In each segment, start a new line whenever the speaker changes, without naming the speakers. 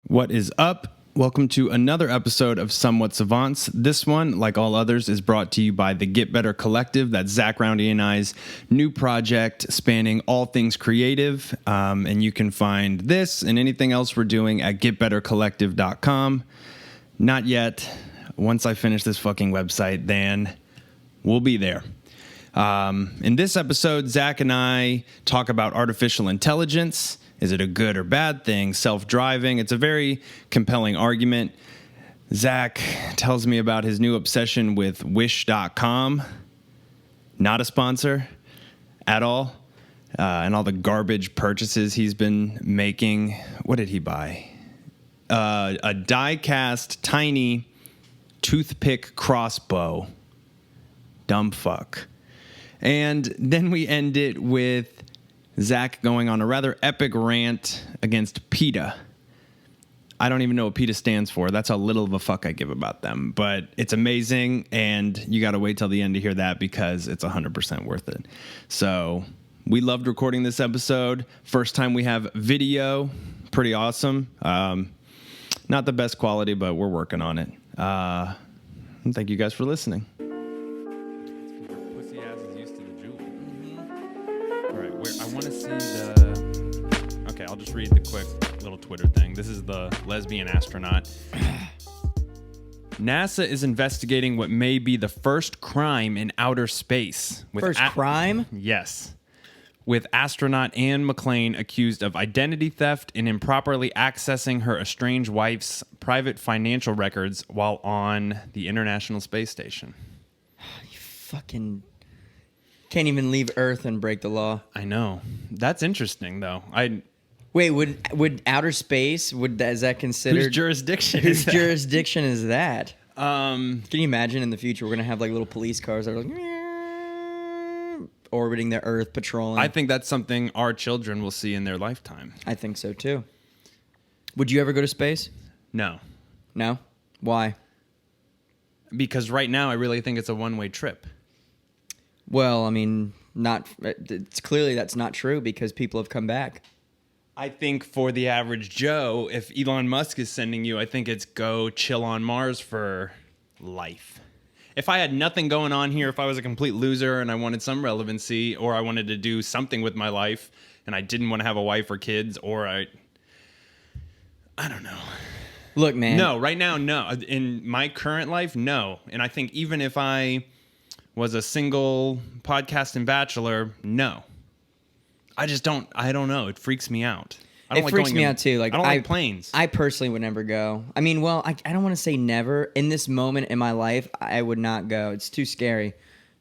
What is up? Welcome to another episode of Somewhat Savants. This one, like all others, is brought to you by the Get Better Collective. That's Zack, Roundy, and I's new project spanning all things creative. And you can find this and anything else we're doing at getbettercollective.com. Not yet. Once I finish this fucking website, then we'll be there. In this episode, Zack and I talk about artificial intelligence. Is it a good or bad thing? Self-driving. It's a very compelling argument. Zack tells me about his new obsession with Wish.com. Not a sponsor at all. And all the garbage purchases he's been making. What did he buy? A die-cast, tiny toothpick crossbow. Dumb fuck. And then we end it with Zack going on a rather epic rant against PETA. I don't even know what PETA stands for. That's how little of a fuck I give about them. But it's amazing, and you got to wait till the end to hear that because it's 100% worth it. So we loved recording this episode. First time we have video. Pretty awesome. Not the best quality, but we're working on it. And thank you guys for listening. I want to see the... Okay, I'll just read the quick little Twitter thing. This is the lesbian astronaut. NASA is investigating what may be the first crime in outer space.
First crime?
Yes. With astronaut Anne McClain accused of identity theft and improperly accessing her estranged wife's private financial records while on the International Space Station.
You fucking... can't even leave Earth and break the law.
I know. That's interesting, though.
Wait, would outer space, is that considered...
Whose jurisdiction
Whose
is that?
jurisdiction is that? Can you imagine in the future we're going to have like little police cars that are like... orbiting the Earth, patrolling?
I think that's something our children will see in their lifetime.
I think so, too. Would you ever go to space?
No.
No? Why?
Because right now I really think it's a one-way trip.
Well, I mean, it's clearly that's not true because people have come back.
I think for the average Joe, if Elon Musk is sending you, I think it's go chill on Mars for life. If I had nothing going on here, if I was a complete loser and I wanted some relevancy or I wanted to do something with my life and I didn't want to have a wife or kids or I don't know.
Look, man.
No, right now, no. In my current life, no. And I think even if I was a single podcasting bachelor, no. I don't know. It freaks me out.
It freaks me out too. Like
I don't like planes.
I personally would never go. I mean, well, I don't want to say never. In this moment in my life, I would not go. It's too scary.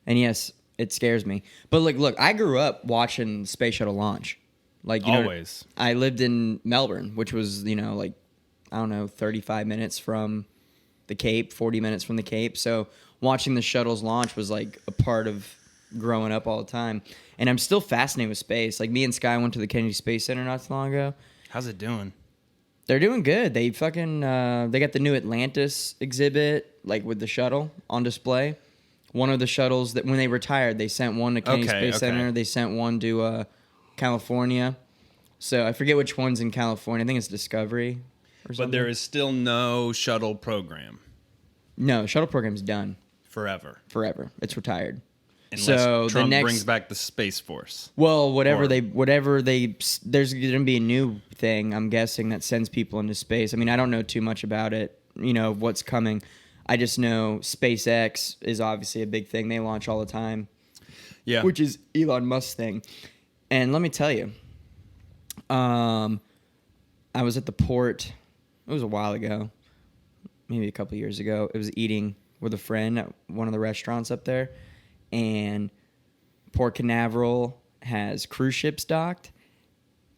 And yes, it scares me. But look, I grew up watching space shuttle launch. Like, you
always.
know, I lived in Melbourne, which was, like, I don't know, 35 minutes from the Cape, 40 minutes from the Cape. So watching the shuttles launch was like a part of growing up all the time. And I'm still fascinated with space. Like me and Sky went to the Kennedy Space Center not too long ago.
How's it doing?
They're doing good. They fucking, they got the new Atlantis exhibit, like with the shuttle on display. One of the shuttles that when they retired, they sent one to Kennedy Space Center. They sent one to California. So I forget which one's in California. I think it's Discovery or something.
But there is still no shuttle program.
No, shuttle program's done.
Forever.
It's retired.
Unless
so
Trump
the next,
brings back the Space Force.
Well, there's going to be a new thing, I'm guessing, that sends people into space. I mean, I don't know too much about it, what's coming. I just know SpaceX is obviously a big thing. They launch all the time.
Yeah.
Which is Elon Musk's thing. And let me tell you, I was at the port, it was a while ago, maybe a couple years ago. It was eating with a friend at one of the restaurants up there. And Port Canaveral has cruise ships docked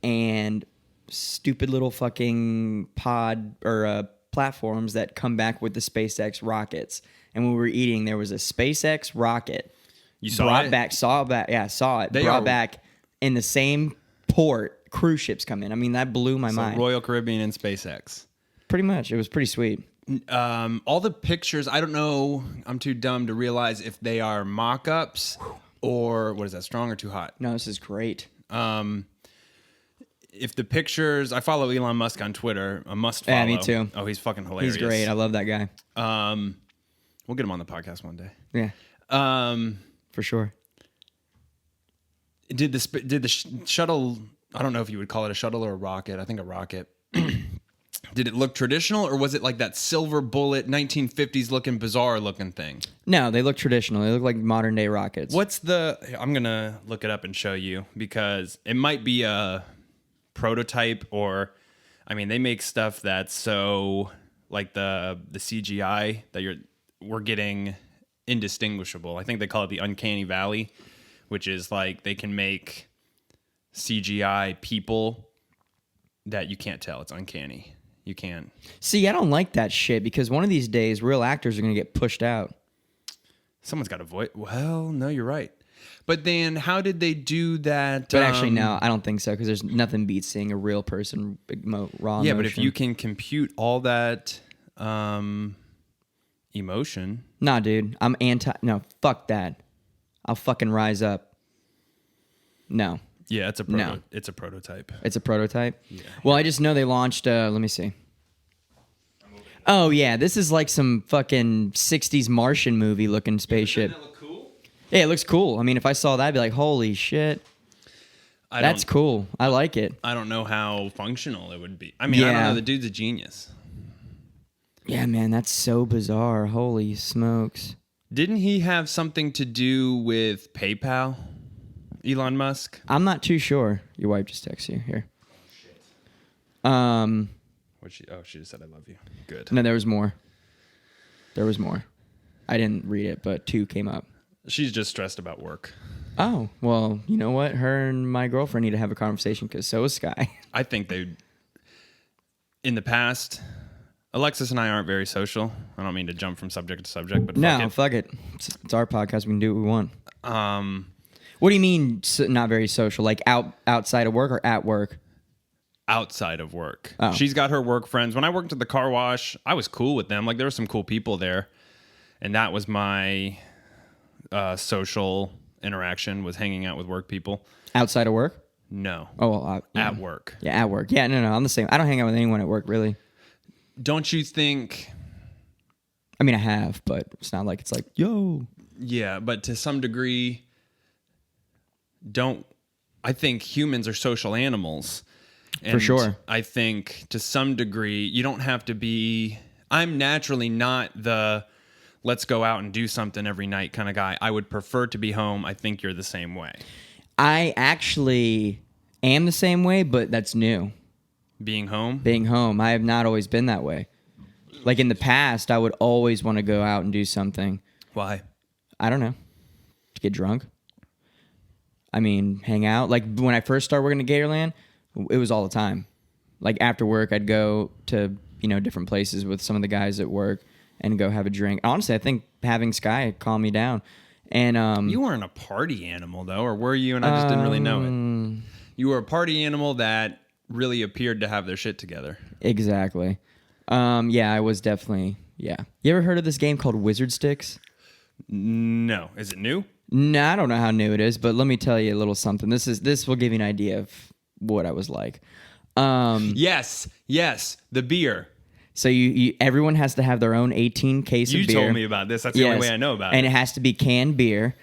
and stupid little fucking platforms that come back with the SpaceX rockets. And when we were eating, there was a SpaceX rocket.
You saw it?
Saw it. Brought back in the same port, cruise ships come in. I mean, that blew my mind.
Royal Caribbean and SpaceX.
Pretty much. It was pretty sweet.
All the pictures, I don't know, I'm too dumb to realize if they are mock-ups or, what is that, strong or too hot?
No, this is great.
if the pictures, I follow Elon Musk on Twitter. A must follow.
Yeah, me too.
Oh, he's fucking hilarious.
He's great. I love that guy.
We'll get him on the podcast one day.
Yeah. For sure.
Did the shuttle? I don't know if you would call it a shuttle or a rocket. I think a rocket. Did it look traditional, or was it like that silver bullet 1950s looking bizarre looking thing?
No, they look traditional. They look like modern day rockets.
I'm gonna look it up and show you, because it might be a prototype, or I mean, they make stuff that's so like the CGI that we're getting indistinguishable. I think they call it the uncanny valley, which is like they can make CGI people that you can't tell. It's uncanny. You can't.
See, I don't like that shit, because one of these days, real actors are going to get pushed out.
Someone's got to voice. Well, no, you're right. But then how did they do that?
But actually, no, I don't think so, because there's nothing beats seeing a real person raw
Yeah,
emotion.
but if you can compute all that emotion.
Nah, dude, I'm anti. No, fuck that. I'll fucking rise up. No.
Yeah, it's a prototype.
It's a prototype?
Yeah.
Well, I just know they launched, let me see. Oh, yeah, this is like some fucking 60s Martian movie looking spaceship.
Doesn't that look cool?
Yeah, it looks cool. I mean, if I saw that, I'd be like, holy shit. That's cool. I like it.
I don't know how functional it would be. I mean, I don't know. The dude's a genius.
Yeah, man, that's so bizarre. Holy smokes.
Didn't he have something to do with PayPal? Elon Musk?
I'm not too sure. Your wife just texted you here.
She just said I love you. Good.
No, there was more. I didn't read it, but 2 came up.
She's just stressed about work.
Oh, well, you know what? Her and my girlfriend need to have a conversation, because so is Sky.
I think in the past, Alexis and I aren't very social. I don't mean to jump from subject to subject, but
fuck it. It's our podcast. We can do what we want. What do you mean not very social? Like outside of work or at work?
Outside of work.
Oh.
She's got her work friends. When I worked at the car wash, I was cool with them. Like, there were some cool people there. And that was my social interaction, was hanging out with work people.
Outside of work?
No.
Oh, well,
At work.
Yeah, at work. Yeah, no, I'm the same. I don't hang out with anyone at work, really.
Don't you think...
I mean, I have, but it's not like it's like, yo.
Yeah, but to some degree... I think humans are social animals. And
for sure.
I think to some degree, you don't have to be... I'm naturally not the let's go out and do something every night kind of guy. I would prefer to be home. I think you're the same way.
I actually am the same way, but that's new.
Being home?
I have not always been that way. Like in the past, I would always want to go out and do something.
Why?
I don't know. To get drunk. I mean, hang out. Like when I first started working at Gatorland, it was all the time. Like after work, I'd go to, different places with some of the guys at work and go have a drink. Honestly, I think having Sky calmed me down. And
you weren't a party animal though, or were you? And I just didn't really know it. You were a party animal that really appeared to have their shit together.
Exactly. Yeah, I was definitely. Yeah. You ever heard of this game called Wizard Sticks?
No. Is it new?
No, I don't know how new it is, but let me tell you a little something. This will give you an idea of what I was like.
Yes, the beer.
So you everyone has to have their own 18 case of beer.
You told me about this. That's the only way I know about it.
And it has to be canned beer.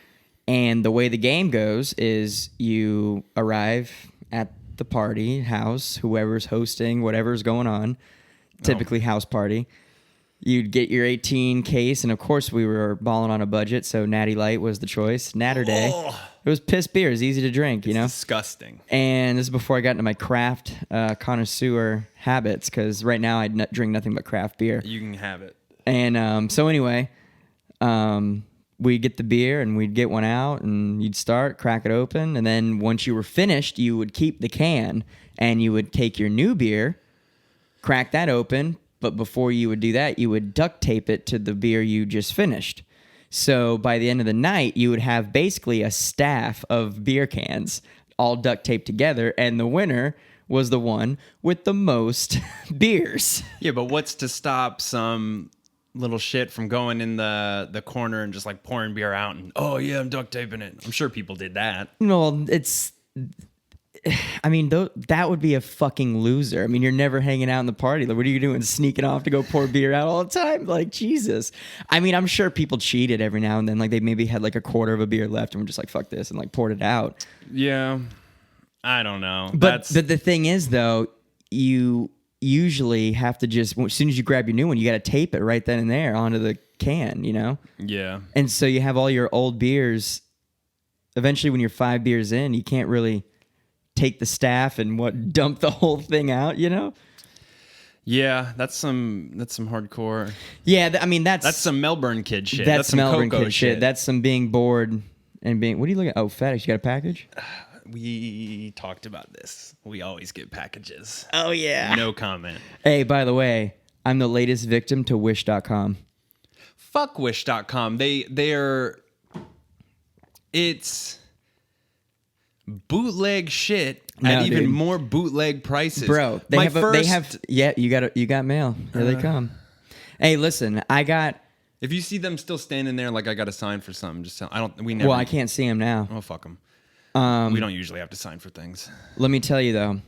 And the way the game goes is you arrive at the party house, whoever's hosting, whatever's going on, typically house party. You'd get your 18 case, and of course we were balling on a budget, so Natty Light was the choice. Natter Day. It was piss beer. It's easy to drink,
Disgusting.
And this is before I got into my craft connoisseur habits, because right now I drink nothing but craft beer.
You can have it.
And so anyway, we'd get the beer, and we'd get one out, and you'd start, crack it open, and then once you were finished, you would keep the can, and you would take your new beer, crack that open, but before you would do that, you would duct tape it to the beer you just finished. So by the end of the night, you would have basically a staff of beer cans all duct taped together, and the winner was the one with the most beers.
Yeah, but what's to stop some little shit from going in the corner and just like pouring beer out and, oh yeah, I'm duct taping it. I'm sure people did that.
Well, I mean, that would be a fucking loser. I mean, you're never hanging out in the party. Like, what are you doing? Sneaking off to go pour beer out all the time? Like, Jesus. I mean, I'm sure people cheated every now and then. Like, they maybe had like a quarter of a beer left and were just like, fuck this, and like poured it out.
Yeah. I don't know.
But the thing is, though, you usually have to just, as soon as you grab your new one, you got to tape it right then and there onto the can, you know?
Yeah.
And so you have all your old beers. Eventually, when you're 5 beers in, you can't really take the staff and dump the whole thing out, you know?
Yeah, that's some hardcore.
Yeah, I mean that's
some Melbourne kid shit.
That's
some
Melbourne
Coco
kid shit. That's some being bored and being. What are you looking at? Oh, FedEx, you got a package?
We talked about this. We always get packages.
Oh yeah.
No comment.
Hey, by the way, I'm the latest victim to Wish.com.
Fuck Wish.com. It's bootleg shit at even more bootleg prices.
Bro, they have you got mail. Here they come. Hey, listen,
if you see them still standing there like I got to sign for something, just tell
Well, I can't see them now.
Oh, fuck them. We don't usually have to sign for things.
Let me tell you though.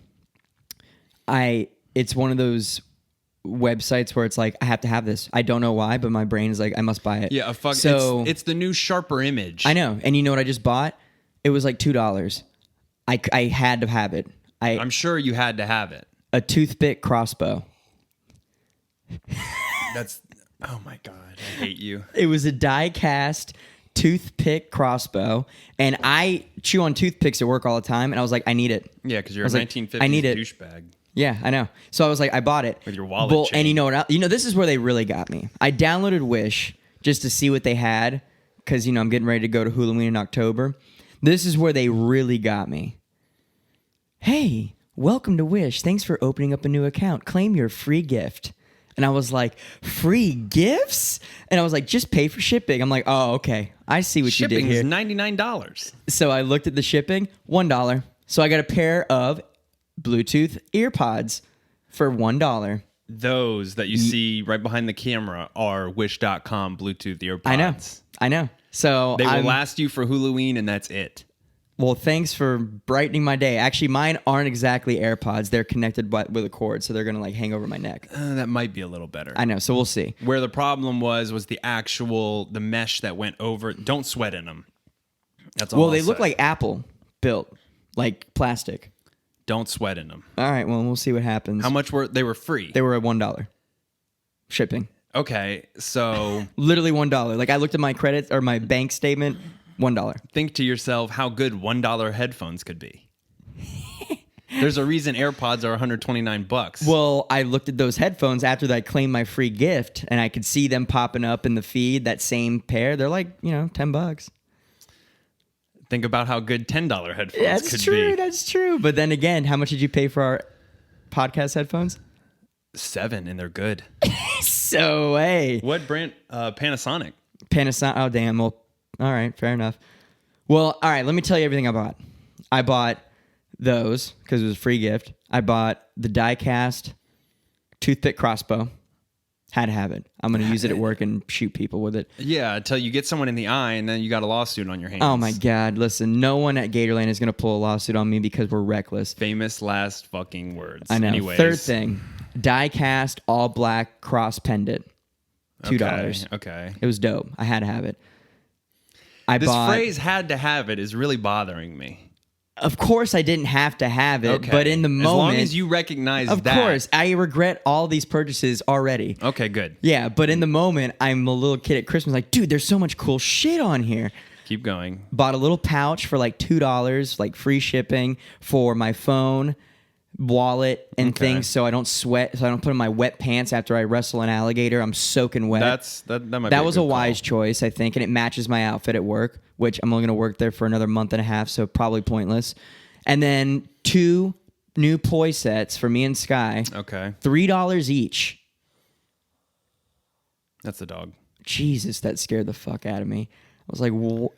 It's one of those websites where it's like I have to have this. I don't know why, but my brain is like I must buy it.
Yeah,
So
it's the new sharper image.
I know, and you know what I just bought? It was like $2. I had to have it.
I'm sure you had to have it.
A toothpick crossbow.
That's oh my god, I hate you.
It was a die cast toothpick crossbow, and I chew on toothpicks at work all the time, and I was like, I need it.
Yeah, because you're a 1950s
I need it.
douchebag.
Yeah, I know. So I was like, I bought it
with your wallet chain.
And you know what? This is where they really got me. I downloaded Wish just to see what they had because I'm getting ready to go to Halloween in October. This is where they really got me. Hey, welcome to Wish. Thanks for opening up a new account. Claim your free gift. And I was like, free gifts? And I was like, just pay for shipping. I'm like, oh, okay. I see what you did here.
Shipping is $99.
So I looked at the shipping, $1. So I got a pair of Bluetooth earpods for $1.
Those that you see right behind the camera are Wish.com Bluetooth earpods.
I know. So
they will last you for Halloween, and that's it.
Well, thanks for brightening my day. Actually, mine aren't exactly AirPods. They're connected with a cord, so they're going to like hang over my neck.
That might be a little better.
I know, so we'll see.
Where the problem was the mesh that went over. Don't sweat in them. That's all.
Well, they look like Apple built, like plastic.
Don't sweat in them.
All right, well, we'll see what happens.
How much were they? Were free.
They were at $1 shipping.
Okay, so
literally $1. Like I looked at my credits or my bank statement. $1.
Think to yourself how good $1 headphones could be. There's a reason AirPods are $129.
Well, I looked at those headphones after that I claimed my free gift, and I could see them popping up in the feed. That same pair, they're like $10.
Think about how good $10 headphones could be.
That's true. But then again, how much did you pay for our podcast headphones?
$7, and they're good.
So hey,
what brand? Panasonic.
Panasonic. Oh damn. Well. All right, fair enough. Well, all right, let me tell you everything I bought. I bought those because it was a free gift. I bought the die-cast toothpick crossbow. Had to have it. I'm going to use it at work and shoot people with it.
Yeah, until you get someone in the eye and then you got a lawsuit on your hands.
Oh, my God. Listen, no one at Gatorland is going to pull a lawsuit on me because we're reckless.
Famous last fucking words.
I know.
Anyways.
Third thing, die-cast all-black cross pendant. $2.
Okay.
It was dope. I had to have it.
This phrase "had to have it" is really bothering me.
Of course, I didn't have to have it, but in the moment,
as long as you recognize
of course, I regret all these purchases already.
Okay, good.
Yeah, but in the moment, I'm a little kid at Christmas, like, dude, there's so much cool shit on here.
Keep going.
Bought a little pouch for like $2, like free shipping for my phone, wallet, and things, so I don't sweat, so I don't put in my wet pants after I wrestle an alligator. I'm soaking wet. That was a wise choice, I think, and it matches my outfit at work, which I'm only going to work there for another month and a half, so probably pointless. And then 2 new poi sets for me and Sky.
Okay.
$3 each.
That's the dog.
Jesus, that scared the fuck out of me. I was like,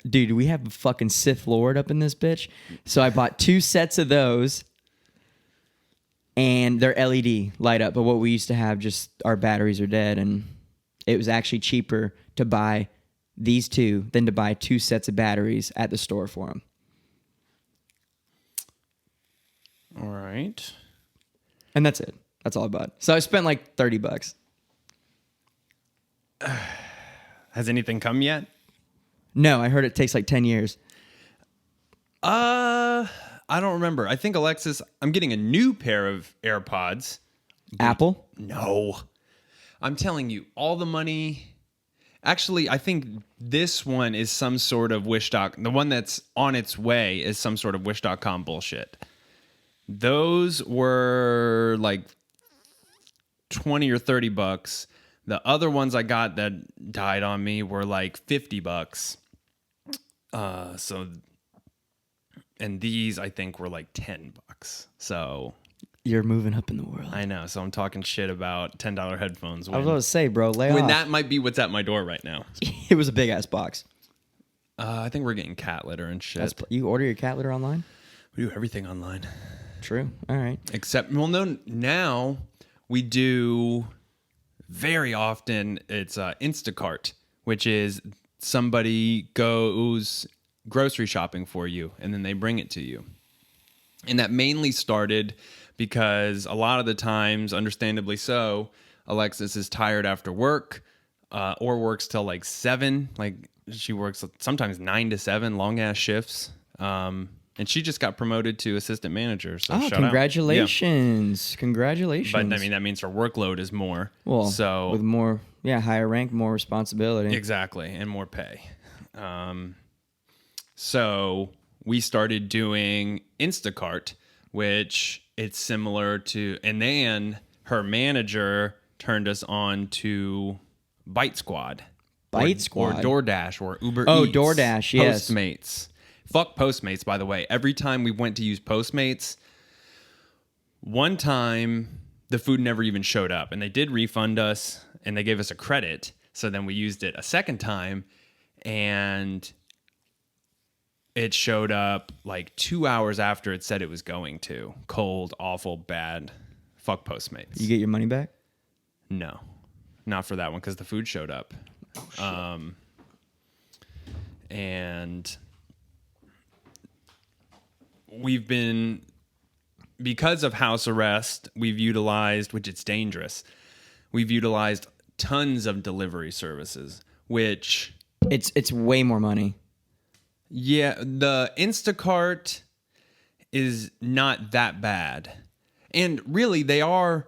dude, do we have a fucking Sith Lord up in this bitch? So I bought 2 sets of those. And they're LED light up, but what we used to have, just our batteries are dead, and it was actually cheaper to buy these 2 than to buy 2 sets of batteries at the store for them.
All right.
And that's it. That's all I bought. So I spent like $30.
Has anything come yet?
No, I heard it takes like 10 years.
I don't remember. I think Alexis, I'm getting a new pair of AirPods.
Apple?
No. I'm telling you, all the money. Actually, I think this one is some sort of Wish.com. The one that's on its way is some sort of Wish.com bullshit. Those were like 20 or $30. The other ones I got that died on me were like $50. And these I think were like $10. So
You're moving up in the world.
I know. So I'm talking shit about $10 headphones.
I was about to say, bro, lay
When
off.
that might be what's at my door right now.
It was a big ass box.
I think we're getting cat litter and shit.
You order your cat litter online?
We do everything online.
True. All right.
Except, well, no, now we do very often, it's Instacart, which is somebody goes grocery shopping for you and then they bring it to you. And that mainly started because a lot of the times, understandably so, Alexis is tired after work or works till like 7. Like she works sometimes 9 to 7, long ass shifts. And she just got promoted to assistant manager. So shout
congratulations.
out. Yeah.
Congratulations.
But I mean, that means her workload is more.
Well,
so
with more, higher rank, more responsibility.
Exactly. And more pay. So we started doing Instacart, which it's similar to, and then her manager turned us on to Bite Squad.
Squad?
Or DoorDash or Uber
Oh,
Eats.
DoorDash, yes.
Postmates. Fuck Postmates, by the way. Every time we went to use Postmates, one time the food never even showed up. And they did refund us and they gave us a credit. So then we used it a second time and it showed up like 2 hours after it said it was going to. Cold, awful, bad. Fuck Postmates.
You get your money back?
No, not for that one because the food showed up.
Oh, shit.
And we've been, because of house arrest, we've utilized, which it's dangerous, we've utilized tons of delivery services, which...
It's way more money.
Yeah, the Instacart is not that bad. And really, they are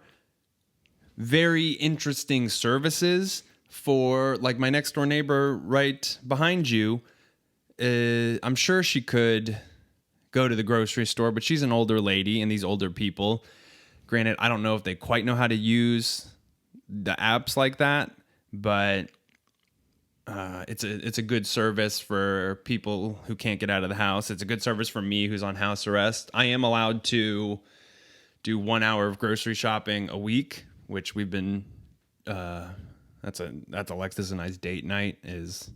very interesting services for, like, my next door neighbor right behind you. I'm sure she could go to the grocery store, but she's an older lady, and these older people, granted, I don't know if they quite know how to use the apps like that, but... it's a good service for people who can't get out of the house. It's a good service for me who's on house arrest. I am allowed to do 1 hour of grocery shopping a week, which we've been. That's Alexis and I's date night. Is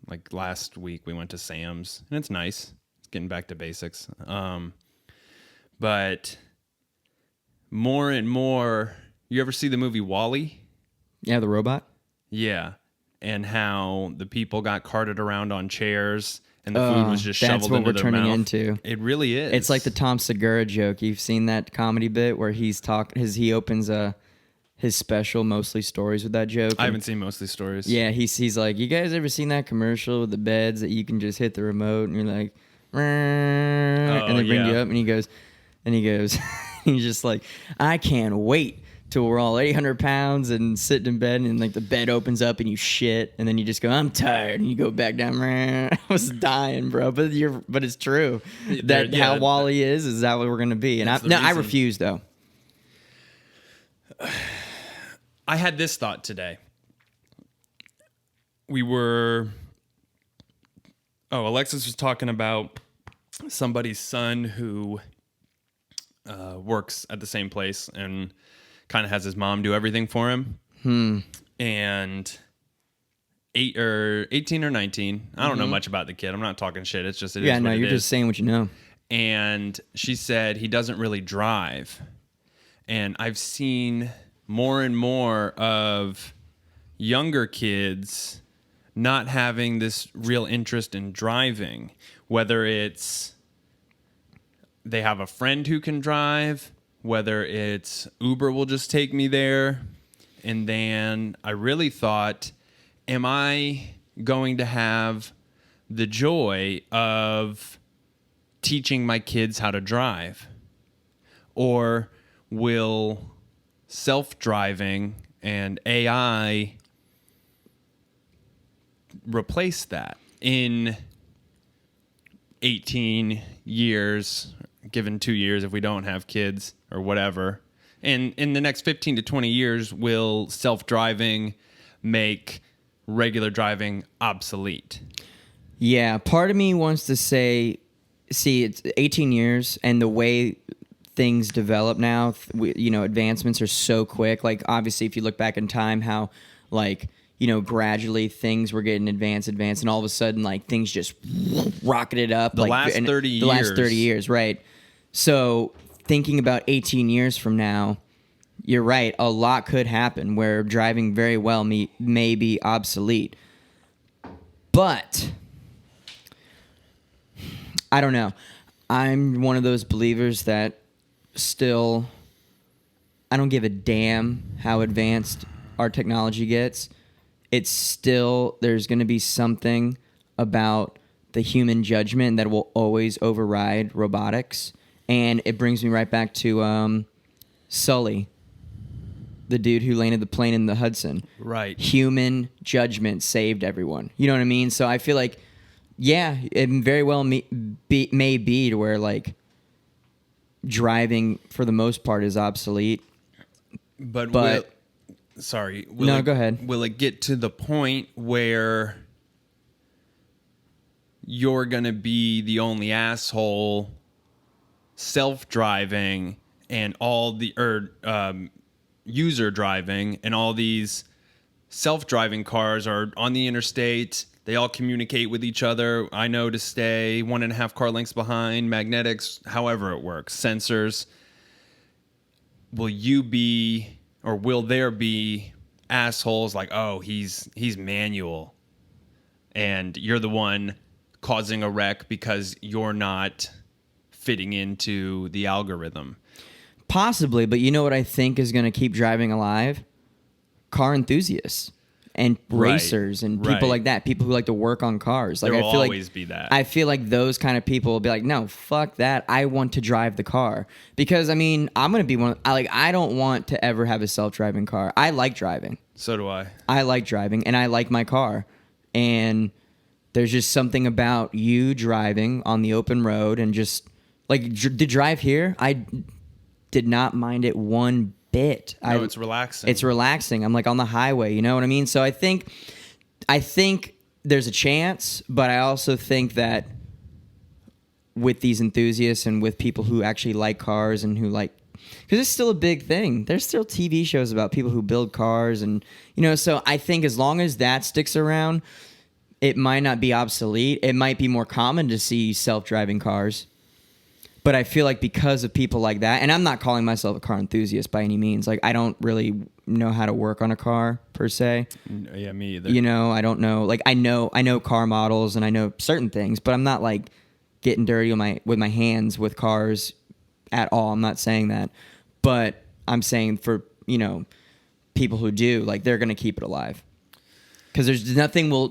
like last week we went to Sam's and it's nice. It's getting back to basics. But more and more. You ever see the movie WALL-E?
Yeah, the robot.
Yeah. And how the people got carted around on chairs and the food was just shoveled into their mouth. That's what we're turning
into.
It really is.
It's like the Tom Segura joke. You've seen that comedy bit where he opens his special Mostly Stories with that joke.
I haven't seen Mostly Stories.
Yeah, he's like, you guys ever seen that commercial with the beds that you can just hit the remote and you're like, and they bring you up and he goes, he's just like, I can't wait till we're all 800 pounds and sitting in bed and like the bed opens up and you shit and then you just go, I'm tired, and you go back down. I was dying, bro, but it's true. How WALL-E is that what we're gonna be? And I refuse though.
I had this thought today. Alexis was talking about somebody's son who works at the same place and kind of has his mom do everything for him. And 18 or 19. I don't know much about the kid. I'm not talking shit. It's just it is what it
you're
is.
just saying what you know.
And she said he doesn't really drive. And I've seen more and more of younger kids not having this real interest in driving, whether it's they have a friend who can drive, whether it's Uber will just take me there. And then I really thought, am I going to have the joy of teaching my kids how to drive? Or will self-driving and AI replace that in 18 years, given 2 years if we don't have kids or whatever? And in the next 15 to 20 years, will self-driving make regular driving obsolete?
Yeah, part of me wants to say, see, it's 18 years, and the way things develop now, advancements are so quick. Like, obviously, if you look back in time, how, like, gradually things were getting advanced, and all of a sudden, like, things just rocketed up.
The last 30 years.
The last 30 years, right. So, thinking about 18 years from now, you're right, a lot could happen where driving very well may be obsolete. But I don't know. I'm one of those believers that still, I don't give a damn how advanced our technology gets. It's still, there's going to be something about the human judgment that will always override robotics. And it brings me right back to Sully, the dude who landed the plane in the Hudson.
Right.
Human judgment saved everyone. You know what I mean? So I feel like, yeah, it very well may be to where, like, driving for the most part is obsolete.
But
go ahead.
Will it get to the point where you're going to be the only asshole self-driving and all the user driving, and all these self-driving cars are on the interstate? They all communicate with each other. I know to stay 1.5 car lengths behind, magnetics, however it works, sensors. Will you be, or will there be assholes like, oh, he's manual, and you're the one causing a wreck because you're not fitting into the algorithm?
Possibly, but you know what I think is going to keep driving alive? Car enthusiasts and racers and people like that. People who like to work on cars. Like,
there will
I feel
always
like,
be that.
I feel like those kind of people will be like, no, fuck that. I want to drive the car. Because, I mean, I'm going to be one. I don't want to ever have a self-driving car. I like driving.
So do I.
I like driving, and I like my car. And there's just something about you driving on the open road, and just, like, the drive here, I did not mind it one bit.
No, it's relaxing.
It's relaxing. I'm like on the highway, you know what I mean? So I think there's a chance, but I also think that with these enthusiasts and with people who actually like cars and who like, because it's still a big thing. There's still TV shows about people who build cars, and so I think as long as that sticks around, it might not be obsolete. It might be more common to see self-driving cars. But I feel like because of people like that, and I'm not calling myself a car enthusiast by any means. Like, I don't really know how to work on a car per se.
Yeah, me either.
I don't know. Like, I know car models and I know certain things, but I'm not like getting dirty with my hands with cars at all. I'm not saying that, but I'm saying for people who do, like, they're gonna keep it alive because there's nothing will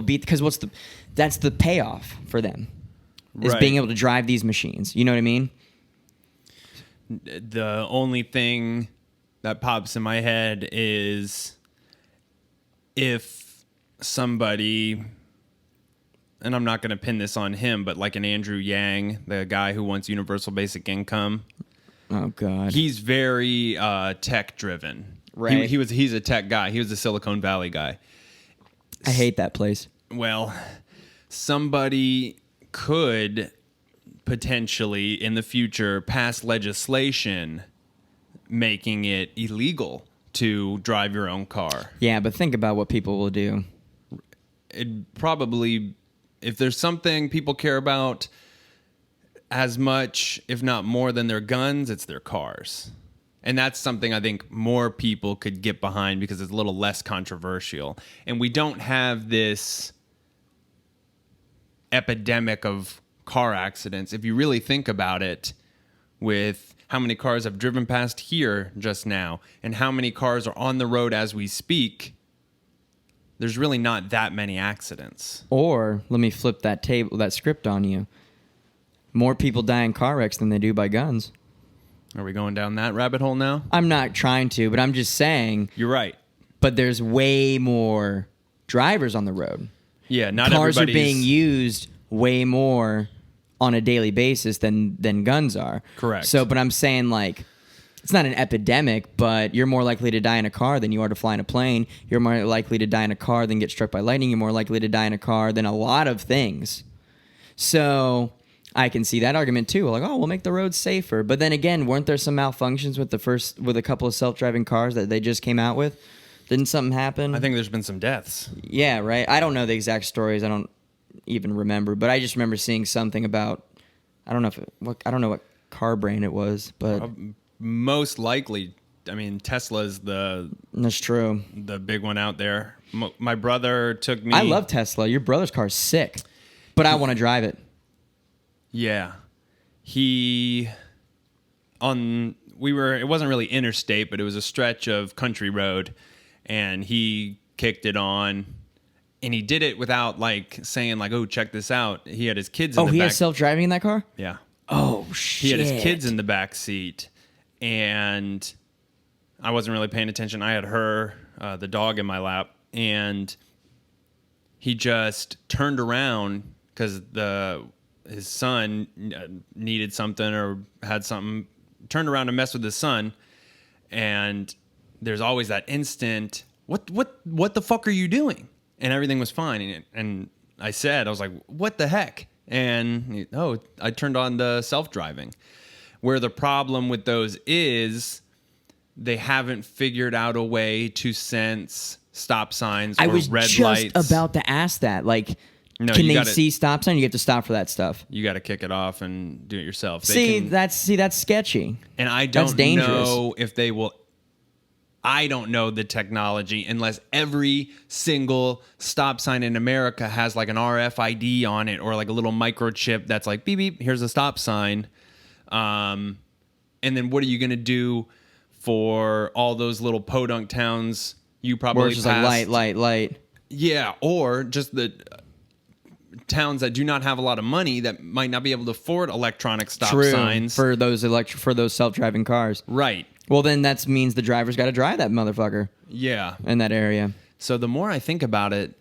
beat, because that's the payoff for them. Is being able to drive these machines. You know what I mean?
The only thing that pops in my head is if somebody, and I'm not going to pin this on him, but like an Andrew Yang, the guy who wants universal basic income.
Oh, God.
He's very tech-driven.
Right.
He's a tech guy. He was a Silicon Valley guy.
I hate that place.
Well, somebody could potentially in the future pass legislation making it illegal to drive your own car.
Yeah, but think about what people will do.
It probably, if there's something people care about as much, if not more than their guns, it's their cars. And that's something I think more people could get behind because it's a little less controversial. And we don't have this epidemic of car accidents. If you really think about it, with how many cars have driven past here just now and how many cars are on the road as we speak, there's really not that many accidents.
Or let me flip that script on you. More people die in car wrecks than they do by guns.
Are we going down that rabbit hole now?
I'm not trying to, but I'm just saying.
You're right.
But there's way more drivers on the road.
Yeah, not
cars
everybody's...
are being used way more on a daily basis than guns are.
Correct.
So, but I'm saying, like, it's not an epidemic, but you're more likely to die in a car than you are to fly in a plane. You're more likely to die in a car than get struck by lightning. You're more likely to die in a car than a lot of things. So I can see that argument too. Like, oh, we'll make the roads safer. But then again, weren't there some malfunctions with a couple of self-driving cars that they just came out with? Didn't something happen?
I think there's been some deaths.
Yeah, right. I don't know the exact stories. I don't even remember, but I just remember seeing something about I don't know what car brand it was, but
most likely, I mean, Tesla's
that's true.
The big one out there. My brother took me.
I love Tesla. Your brother's car is sick, but I want to drive it.
Yeah, it wasn't really interstate, but it was a stretch of country road, and he kicked it on. And he did it without, like, saying, like, oh, check this out. He had his kids in the back.
Oh, he has self-driving in that car?
Yeah.
Oh, shit.
He had his kids in the back seat. And I wasn't really paying attention. I had the dog, in my lap. And he just turned around because his son needed something or had something. Turned around to mess with his son. And there's always that instant, what the fuck are you doing? And everything was fine. And I was like, what the heck? And, I turned on the self-driving. Where the problem with those is they haven't figured out a way to sense stop signs or red lights.
I was just about to ask that. Like,
no,
can they see stop sign? You have to stop for that stuff.
You got to kick it off and do it yourself.
That's sketchy.
And I don't know if they will... I don't know the technology unless every single stop sign in America has like an RFID on it or like a little microchip that's like, beep, beep, here's a stop sign. And then what are you going to do for all those little podunk towns you probably
Or just
passed?
like light.
Yeah, or just the towns that do not have a lot of money that might not be able to afford electronic stop signs.
For those self-driving cars.
Right.
Well, then that means the driver's got to drive that motherfucker.
Yeah.
In that area.
So the more I think about it,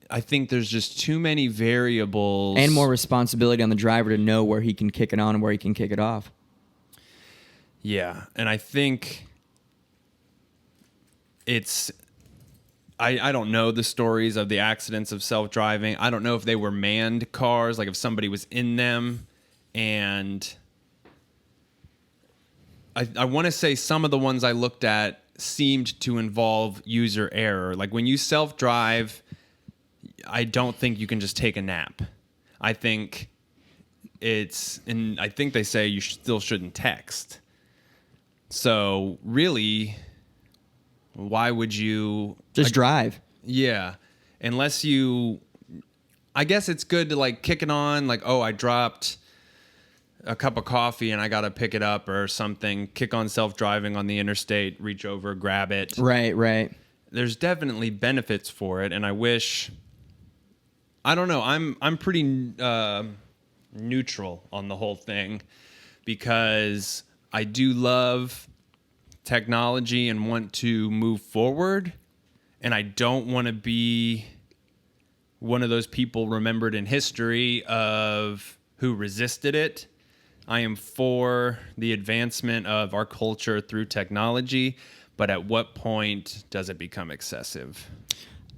I think there's just too many variables.
And more responsibility on the driver to know where he can kick it on and where he can kick it off.
Yeah. And I think I don't know the stories of the accidents of self-driving. I don't know if they were manned cars, like if somebody was in them. And I want to say some of the ones I looked at seemed to involve user error. Like when you self-drive, I don't think you can just take a nap. I think and I think they say you still shouldn't text. So really, why would you
just drive?
Yeah. Unless I guess it's good to like kick it on. Like, oh, I dropped a cup of coffee and I got to pick it up or something. Kick on self-driving on the interstate, reach over, grab it.
Right.
There's definitely benefits for it. And I don't know. I'm pretty neutral on the whole thing because I do love technology and want to move forward. And I don't want to be one of those people remembered in history of who resisted it. I am for the advancement of our culture through technology, but at what point does it become excessive?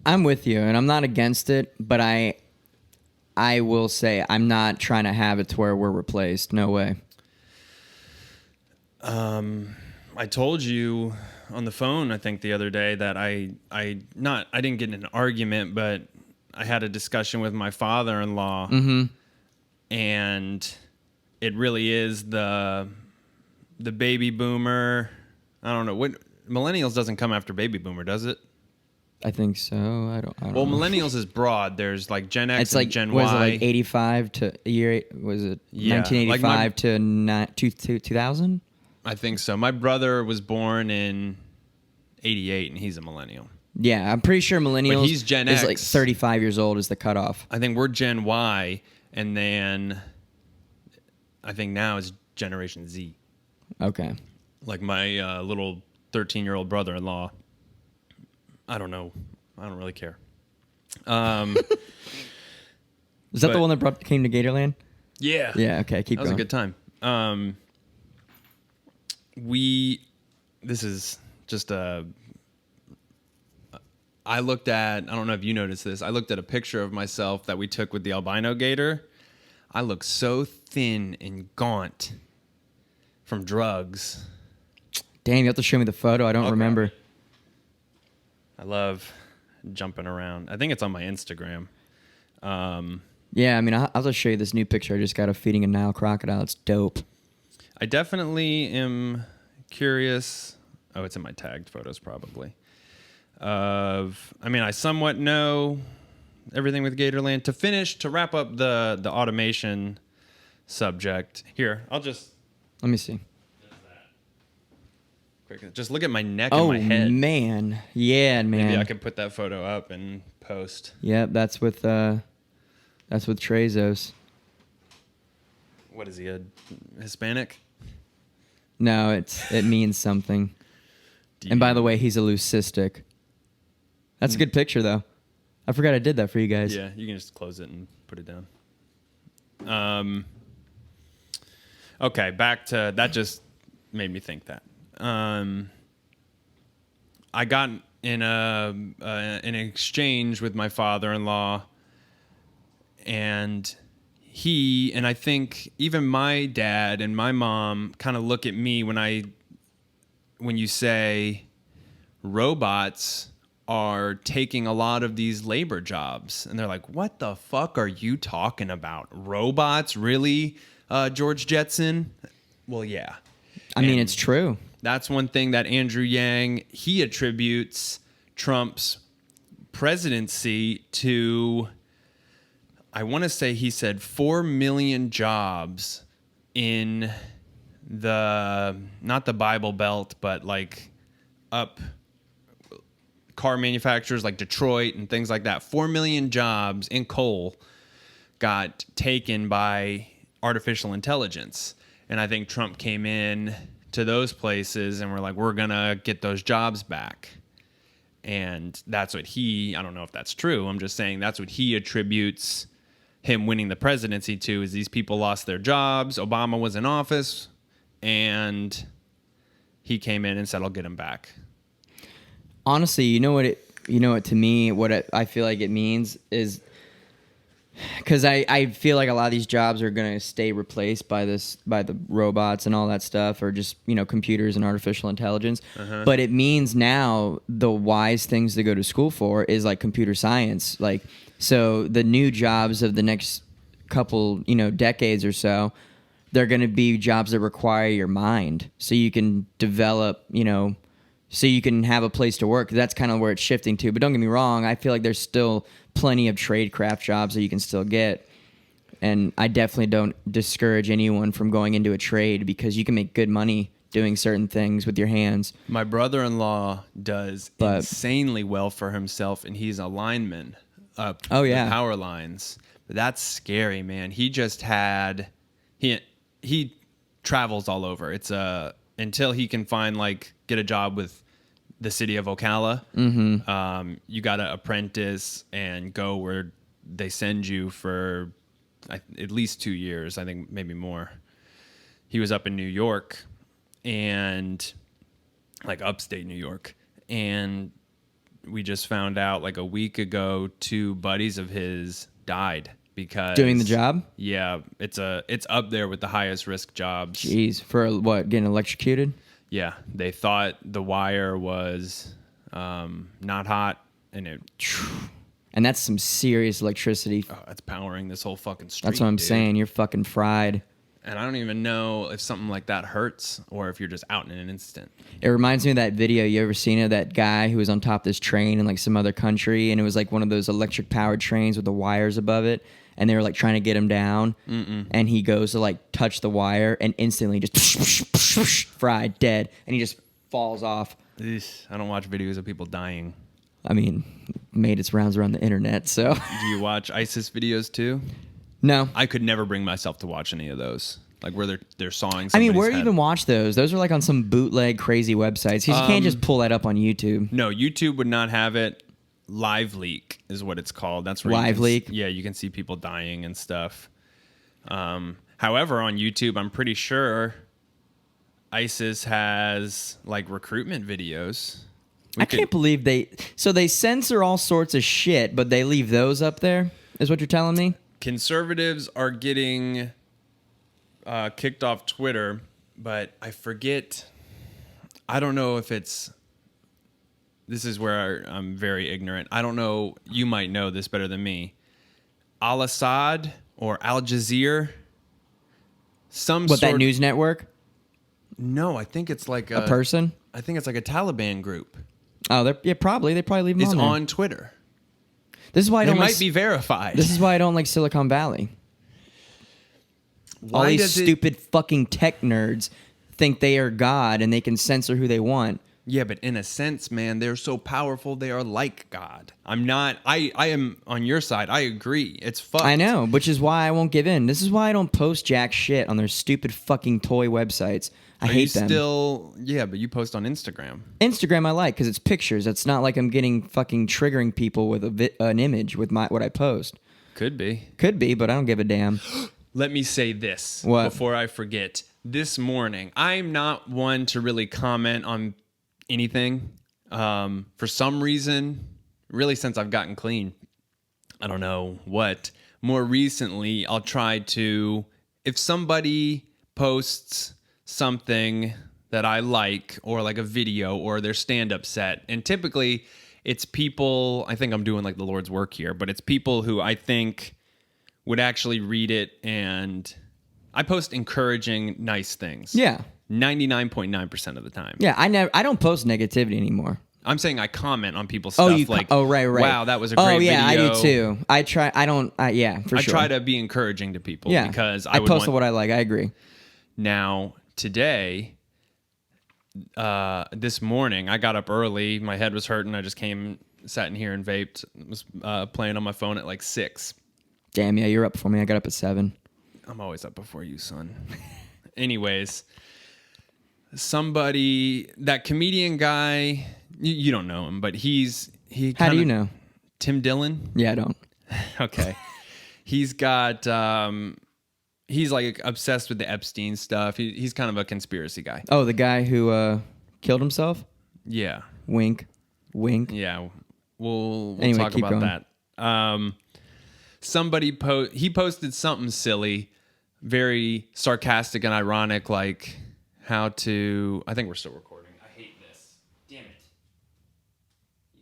I'm with you, and I'm not against it, but I will say I'm not trying to have it to where we're replaced. No way.
I told you on the phone, I think the other day that I didn't get in an argument, but I had a discussion with my father-in-law, and it really is the baby boomer. I don't know what millennials doesn't come after baby boomer, does it?
I think so. I don't
Well,
know.
millennials is broad. There's like Gen X
It's
and
like,
Gen
was it
Y.
like 85 to year, was it
Yeah,
1985 to 2000?
I think so. My brother was born in 88, and he's a millennial.
Yeah, I'm pretty sure millennials
he's Gen
is
X.
like 35 years old is the cutoff.
I think we're Gen Y, and then I think now is Generation Z.
Okay.
Like my little 13-year-old brother-in-law. I don't know. I don't really care.
Is that the
but-
one that came to Gatorland?
Yeah.
Yeah, okay, keep
That was
going.
a good time. This is just I looked at, I don't know if you noticed this, I looked at a picture of myself that we took with the albino gator. I look so thin and gaunt from drugs.
Damn, you have to show me the photo. I don't remember.
I love jumping around. I think it's on my Instagram.
Yeah, I mean, I'll just show you this new picture I just got of feeding a Nile crocodile. It's dope.
I definitely am curious. Oh, it's in my tagged photos probably. I somewhat know everything with Gatorland. To wrap up the automation subject. Here, I'll just
Let me see.
quick. Just look at my neck and my head.
Oh, man. Yeah, man.
Maybe I can put that photo up and post.
Yep, that's with Trezos.
What is he, a Hispanic?
No, it means something. And by the way, he's a leucistic. That's a good picture, though. I forgot I did that for you guys.
Yeah, you can just close it and put it down. Okay, back to that. Just made me think that. I got in an exchange with my father-in-law, and I think even my dad and my mom kind of look at me when you say robots are taking a lot of these labor jobs, and they're like, what the fuck are you talking about? Robots? Really, George Jetson? Well, yeah.
I mean, it's true.
That's one thing that Andrew Yang, he attributes Trump's presidency to. I want to say he said 4 million jobs in not the Bible Belt, but like up car manufacturers like Detroit and things like that. 4 million jobs in coal got taken by artificial intelligence. And I think Trump came in to those places and we're like, we're going to get those jobs back. And that's what I don't know if that's true. I'm just saying that's what he attributes him winning the presidency to, is these people lost their jobs. Obama was in office and he came in and said, I'll get them back.
Honestly, you know what to me, I feel like it means is, because I feel like a lot of these jobs are going to stay replaced by the robots and all that stuff, or just, computers and artificial intelligence. Uh-huh. But it means now the wise things to go to school for is like computer science. Like, so the new jobs of the next couple, decades or so, they're going to be jobs that require your mind, so you can develop, so you can have a place to work. That's kind of where it's shifting to. But don't get me wrong, I feel like there's still plenty of trade craft jobs that you can still get. And I definitely don't discourage anyone from going into a trade, because you can make good money doing certain things with your hands.
My brother-in-law does insanely well for himself, and he's a lineman up the power lines. But that's scary, man. He just had he travels all over. It's until he can get a job with the city of Ocala. Mm-hmm. You got to apprentice and go where they send you for at least 2 years. I think maybe more. He was up in New York, and upstate New York, and we just found out a week ago 2 buddies of his died because
doing the job.
Yeah, it's up there with the highest risk jobs.
Jeez, for what, getting electrocuted?
Yeah, they thought the wire was not hot, and
that's some serious electricity.
Oh, that's powering this whole fucking street.
That's what I'm saying. You're fucking fried.
And I don't even know if something like that hurts or if you're just out in an instant.
It reminds me of that video. You ever seen of that guy who was on top of this train in like some other country, and it was like one of those electric powered trains with the wires above it, and they were like trying to get him down, and he goes to like touch the wire, and instantly just fried, dead, and he just falls off.
I don't watch videos of people dying.
I mean, made its rounds around the internet, so.
Do you watch ISIS videos too?
No.
I could never bring myself to watch any of those. Like where they're sawing somebody's
I mean, where do you
head.
even watch those? Those are like on some bootleg crazy websites. You can't just pull that up on YouTube.
No, YouTube would not have it. Live leak is what it's called. That's where
Live leak?
Yeah, you can see people dying and stuff. However, on YouTube, I'm pretty sure ISIS has like recruitment videos.
I can't believe they censor all sorts of shit, but they leave those up there, is what you're telling me?
Conservatives are getting kicked off Twitter, but I forget. I don't know if it's. This is where I'm very ignorant. I don't know. You might know this better than me. Al-Assad or Al Jazeera.
That news network?
No, I think it's like
a person.
I think it's like a Taliban group.
Oh, probably. They probably leave them
It's
on there.
on Twitter.
This is why I don't
might be verified.
This is why I don't like Silicon Valley. All these stupid fucking tech nerds think they are God and they can censor who they want.
Yeah, but in a sense, man, they're so powerful. They are like God. I'm not. I am on your side. I agree. It's fucked.
I know, which is why I won't give in. This is why I don't post jack shit on their stupid fucking toy websites. I hate them.
Yeah, but you post on Instagram.
Instagram I like because it's pictures. It's not like I'm getting fucking triggering people with an image with what I post.
Could be,
but I don't give a damn.
Let me say this
before
I forget. This morning, I'm not one to really comment on anything. For some reason, really since I've gotten clean, I don't know what. More recently, I'll try to, if somebody posts something that I like, or like a video or their stand-up set, and typically it's people, I think I'm doing like the Lord's work here, but it's people who I think would actually read it, and I post encouraging, nice things.
Yeah.
99.9% of the time.
Yeah, I don't post negativity anymore.
I'm saying I comment on people's stuff
right.
Wow, that was a great video.
Oh, yeah, I do too. I try
to be encouraging to people because
I post what I like. I agree.
Now, today, this morning, I got up early. My head was hurting. I just sat in here and vaped. Was playing on my phone at like 6.
Damn, yeah, you're up before me. I got up at 7.
I'm always up before you, son. Anyways, that comedian guy, you don't know him, but
How do you know?
Tim Dillon?
Yeah, I don't.
Okay. He's got, he's like obsessed with the Epstein stuff. He's kind of a conspiracy guy.
Oh, the guy who killed himself?
Yeah.
Wink.
Yeah. We'll
anyway,
talk about
going.
that. He posted something silly, very sarcastic and ironic, like I think we're still recording. I hate this. Damn it.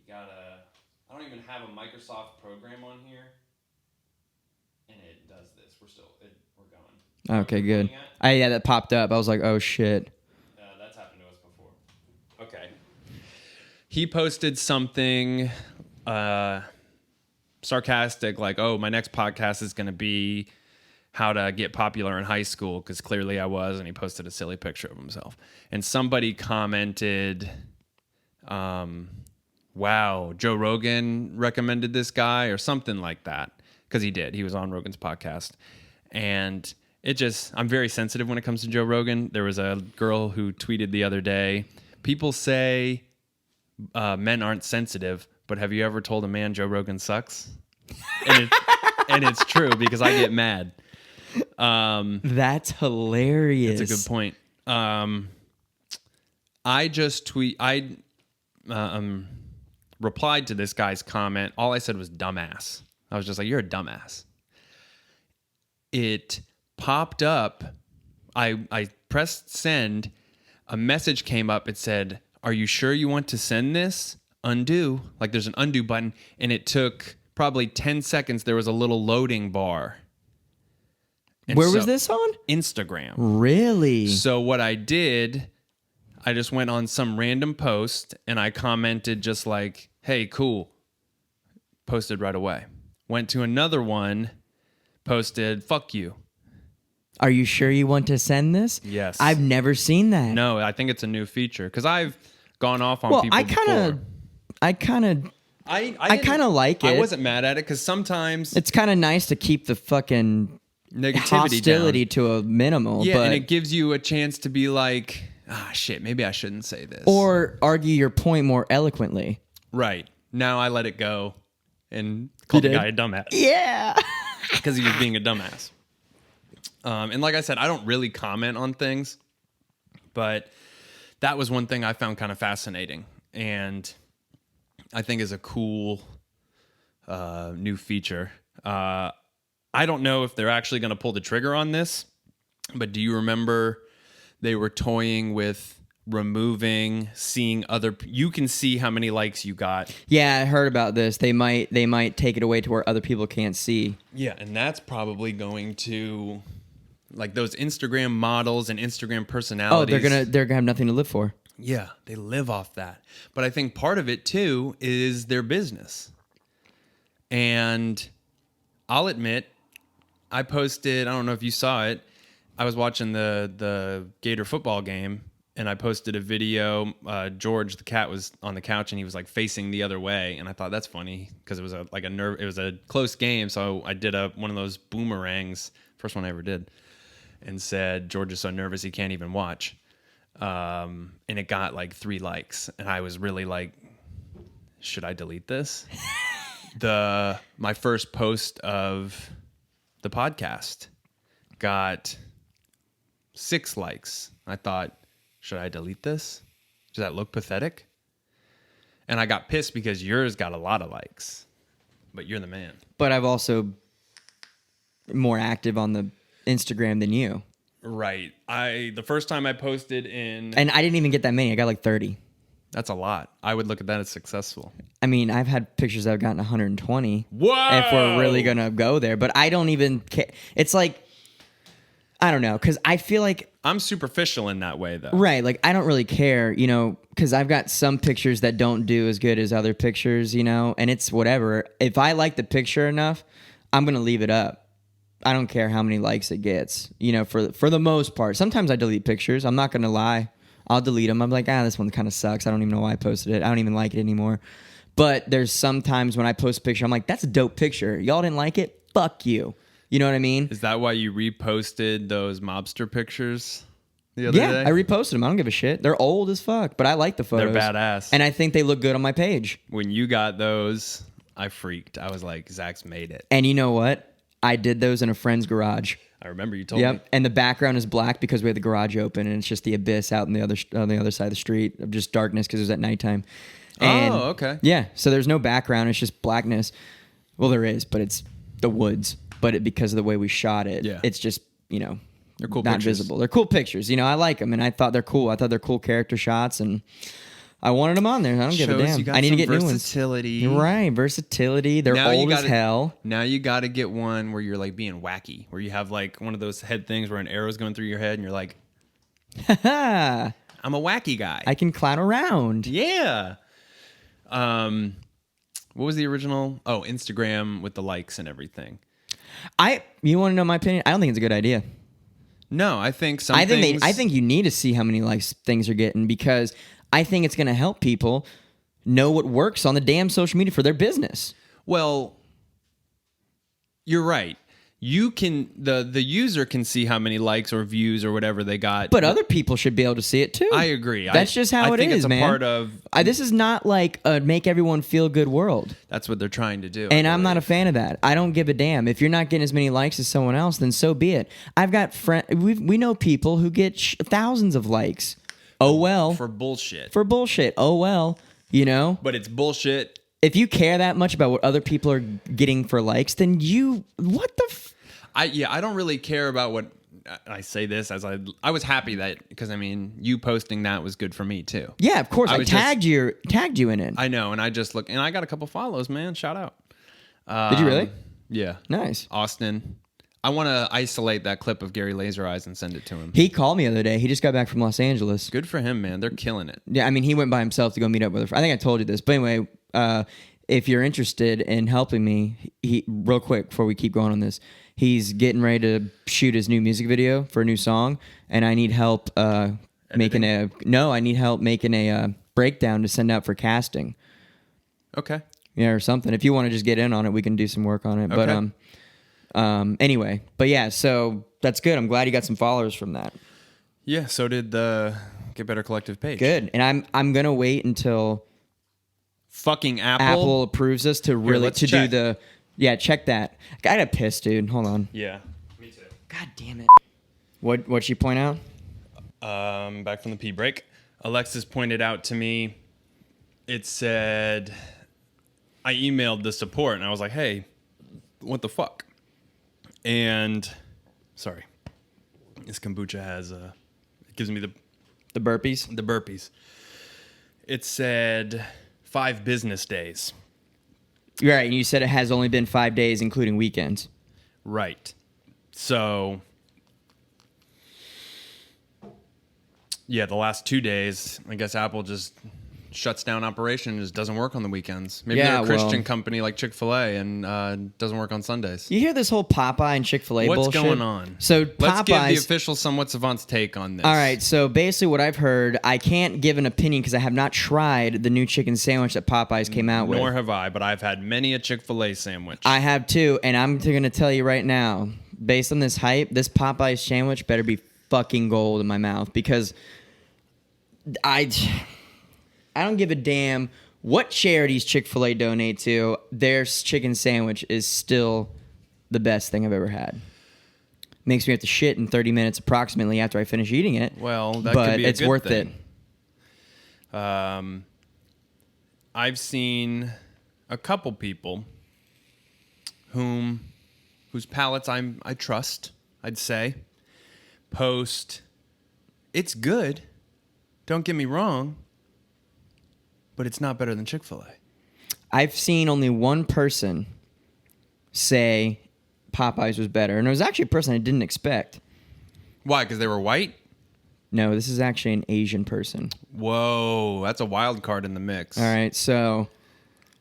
I don't even have a Microsoft program on here. And it does this. We're going.
Okay, good. Yeah, that popped up. I was like, oh shit.
That's happened to us before. Okay. He posted something sarcastic, like, oh, my next podcast is going to be how to get popular in high school, because clearly I was, and he posted a silly picture of himself. And somebody commented, wow, Joe Rogan recommended this guy, or something like that, because he did. He was on Rogan's podcast. And I'm very sensitive when it comes to Joe Rogan. There was a girl who tweeted the other day, people say men aren't sensitive, but have you ever told a man Joe Rogan sucks? And it's true, because I get mad.
That's hilarious.
That's a good point. I replied to this guy's comment. All I said was dumbass. I was just like, you're a dumbass. It popped up. I pressed send. A message came up. It said, are you sure you want to send this? Undo. Like there's an undo button. And it took probably 10 seconds. There was a little loading bar. And
Where was this on?
Instagram.
Really?
So what I did, I just went on some random post and I commented just like, hey, cool. Posted right away. Went to another one, posted, fuck you.
Are you sure you want to send this?
Yes.
I've never seen that.
No, I think it's a new feature because I've gone off on people before.
I kind of like it.
I wasn't mad at it because sometimes
it's kind of nice to keep the fucking
negativity
hostility
down
to a minimal.
Yeah,
but,
and it gives you a chance to be like, shit, maybe I shouldn't say this.
or argue your point more eloquently.
Right. Now I let it go and call the guy a dumbass.
Yeah.
Because he was being a dumbass. And like I said, I don't really comment on things, but that was one thing I found kind of fascinating and I think is a cool new feature. I don't know if they're actually going to pull the trigger on this, but do you remember they were toying with seeing other, you can see how many likes you got.
Yeah, I heard about this. They might take it away to where other people can't see.
Yeah, and that's probably going to, like those Instagram models and Instagram personalities.
Oh, they're gonna have nothing to live for.
Yeah, they live off that. But I think part of it too is their business. And I'll admit, I posted, I don't know if you saw it, I was watching the Gator football game and I posted a video. George, the cat, was on the couch and he was like facing the other way. And I thought that's funny because it was it was a close game. So I did one of those boomerangs, first one I ever did, and said, George is so nervous he can't even watch. And it got like 3 likes. And I was really like, should I delete this? My first post of the podcast got 6 likes. I thought, should I delete this? Does that look pathetic? And I got pissed because yours got a lot of likes, but you're the man.
But I've also more active on the Instagram than you.
Right. The first time I posted and
I didn't even get that many. I got like 30.
That's a lot. I would look at that as successful.
I mean, I've had pictures that have gotten 120.
Whoa!
If we're really going to go there. But I don't even care. It's like, I don't know, because I feel like...
I'm superficial in that way, though.
Right. Like, I don't really care, because I've got some pictures that don't do as good as other pictures, and it's whatever. If I like the picture enough, I'm going to leave it up. I don't care how many likes it gets, for the most part. Sometimes I delete pictures. I'm not going to lie. I'll delete them. I'm like, this one kind of sucks. I don't even know why I posted it. I don't even like it anymore. But there's sometimes when I post a picture, I'm like, that's a dope picture. Y'all didn't like it? Fuck you. You know what I mean?
Is that why you reposted those mobster pictures the other day?
Yeah, I reposted them. I don't give a shit. They're old as fuck, but I like the photos.
They're badass.
And I think they look good on my page.
When you got those, I freaked. I was like, Zach's made it.
And you know what? I did those in a friend's garage.
I remember you told me.
And the background is black because we had the garage open, and it's just the abyss out on the other side of the street of just darkness because it was at nighttime. And
okay.
Yeah, so there's no background. It's just blackness. Well, there is, but it's the woods. But because of the way we shot it, it's just,
they're cool
not
pictures.
visible. They're cool pictures. I like them, and I thought they're cool. I thought they're cool character shots, and I wanted them on there. I don't give a damn. I need to get new ones.
Versatility.
Right, versatility. They're old as hell.
Now you got to get one where you're like being wacky, where you have like one of those head things where an arrow's going through your head, and you're like, I'm a wacky guy.
I can clown around.
Yeah. What was the original? Oh, Instagram with the likes and everything.
You want to know my opinion? I don't think it's a good idea.
No, I think
I think you need to see how many likes things are getting because I think it's going to help people know what works on the damn social media for their business.
Well, you're right. You can the user can see how many likes or views or whatever they got,
but other people should be able to see it too.
I agree.
That's just how it is,
it's a
man.
part of.
This is not like a make everyone feel good world.
That's what they're trying to do,
and I'm not a fan of that. I don't give a damn if you're not getting as many likes as someone else. Then so be it. I've got we know people who get thousands of likes. Oh well,
for bullshit.
Oh well,
But it's bullshit.
If you care that much about what other people are getting for likes, then what the.
I don't really care about what I say this as I was happy that because you posting that was good for me too.
Yeah, of course. I tagged you in it.
I know, and I just look and I got a couple follows, man. Shout out.
Did you really?
Yeah.
Nice.
Austin. I want to isolate that clip of Gary Laser Eyes and send it to him.
He called me the other day. He just got back from Los Angeles.
Good for him, man. They're killing it.
Yeah, I mean, he went by himself to go meet up with her. I think I told you this. But anyway, if you're interested in helping me, real quick before we keep going on this, he's getting ready to shoot his new music video for a new song, and I need help making a breakdown to send out for casting.
Okay.
Yeah, or something. If you want to just get in on it, we can do some work on it.
Okay.
But anyway, but yeah, so that's good. I'm glad you got some followers from that.
Yeah, so did the Get Better Collective page.
Good. And I'm gonna wait until
fucking
Apple approves us to really to
check.
do the check that. I got pissed, dude. Hold on.
Yeah, me too.
God damn it. What'd she point out?
Back from the pee break. Alexis pointed out to me, it said, I emailed the support and I was like, hey, what the fuck? And, sorry, this kombucha has, it gives me
The burpees?
the burpees. It said 5 business days.
Right, and you said it has only been 5 days, including weekends.
Right. So, yeah, the last 2 days, I guess Apple just shuts down operation and just doesn't work on the weekends. Maybe they're a Christian company like Chick-fil-A and doesn't work on Sundays.
You hear this whole Popeye and Chick-fil-A
What's
bullshit?
going on?
So
Let's give the
Popeyes...
official Somewhat Savant's take on this.
All right, so basically what I've heard, I can't give an opinion because I have not tried the new chicken sandwich that Popeyes came out with.
Nor have I, but I've had many a Chick-fil-A sandwich.
I have too, and I'm going to tell you right now, based on this hype, this Popeyes sandwich better be fucking gold in my mouth because I don't give a damn what charities Chick-fil-A donate to. Their chicken sandwich is still the best thing I've ever had. Makes me have to shit in 30 minutes approximately after I finish eating it.
Well, that
but
could be a
it's
good
worth
thing.
it.
I've seen a couple people whose palates I trust, I'd say, post, it's good, don't get me wrong, but it's not better than Chick-fil-A.
I've seen only one person say Popeyes was better, and it was actually a person I didn't expect.
Why? Because they were white?
No, this is actually an Asian person.
Whoa, that's a wild card in the mix.
All right, so...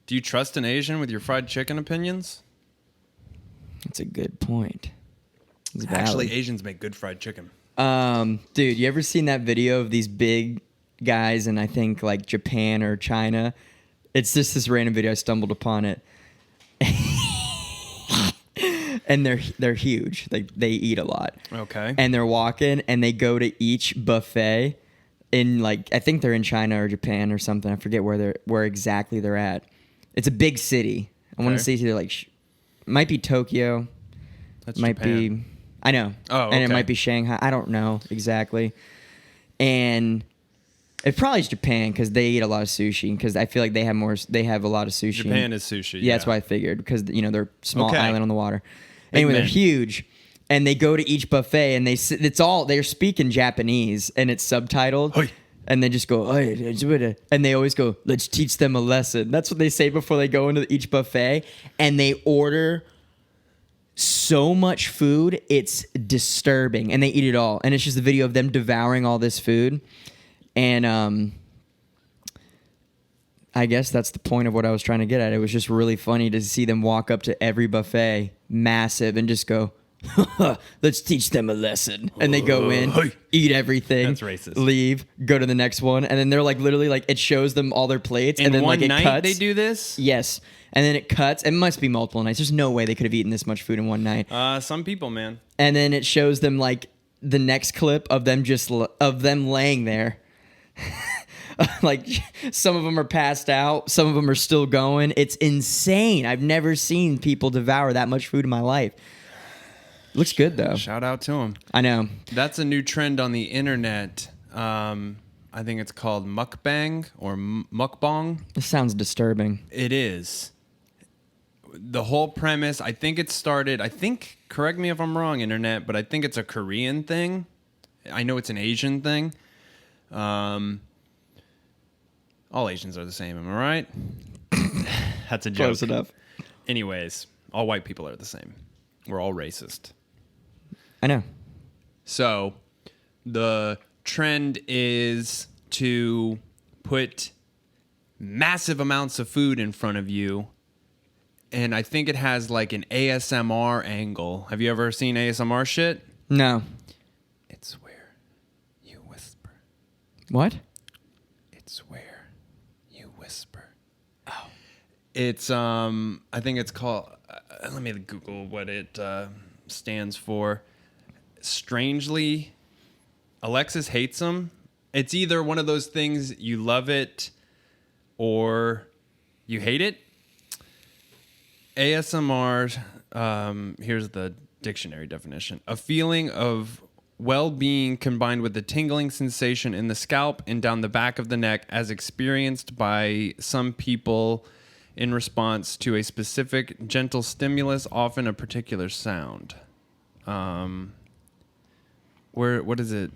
Do you trust an Asian with your fried chicken opinions?
That's a good point. It's
Actually,
valid.
Asians make good fried chicken.
Dude, you ever seen that video of these big guys in, I think, like Japan or China? It's just this random video. I stumbled upon it. And they're huge. They eat a lot.
Okay.
And they're walking, and they go to each buffet in, like, I think they're in China or Japan or something. I forget where exactly they're at. It's a big city. I want to say it's either like, might be Tokyo.
That's
might
Japan.
be, I know.
Oh,
And it
okay.
might be Shanghai. I don't know exactly. And it probably is Japan because they eat a lot of sushi. Because I feel like they have a lot of sushi.
Japan is sushi.
Yeah, that's why I figured. Because they're a small
Okay.
island on the water.
Big
Anyway,
men.
they're huge. And they go to each buffet and they're speaking Japanese and it's subtitled.
Hoi.
And they just go, and they always go, let's teach them a lesson. That's what they say before they go into each buffet. And they order so much food, it's disturbing. And they eat it all. And it's just a video of them devouring all this food. And I guess that's the point of what I was trying to get at. It was just really funny to see them walk up to every buffet, massive, and just go, let's teach them a lesson. And they go in, eat everything,
That's racist.
leave, go to the next one, and then they're like literally like it shows them all their plates,
In
and then
one
like it
night
cuts.
they do this?
Yes, and then it cuts. It must be multiple nights. There's no way they could have eaten this much food in one night.
Some people, man.
And then it shows them like the next clip of them of them laying there. Like some of them are passed out, some of them are still going. It's insane. I've never seen people devour that much food in my life. Looks good though.
Shout out to him.
I know.
That's a new trend on the internet. I think it's called mukbang or mukbang.
This sounds disturbing.
It is. The whole premise, I think it started, correct me if I'm wrong, internet, but I think it's a Korean thing. I know it's an Asian thing. All Asians are the same, am I right? That's a joke.
Close enough.
Anyways, all white people are the same. We're all racist.
I know.
So the trend is to put massive amounts of food in front of you. And I think it has like an ASMR angle. Have you ever seen ASMR shit?
No.
It's where you whisper.
What?
It's where you whisper. Oh. It's I think it's called let me Google what it stands for. Strangely, Alexis hates them. It's either one of those things you love it or you hate it. ASMR, here's the dictionary definition. A feeling of well-being combined with a tingling sensation in the scalp and down the back of the neck as experienced by some people in response to a specific gentle stimulus, often a particular sound. What is it?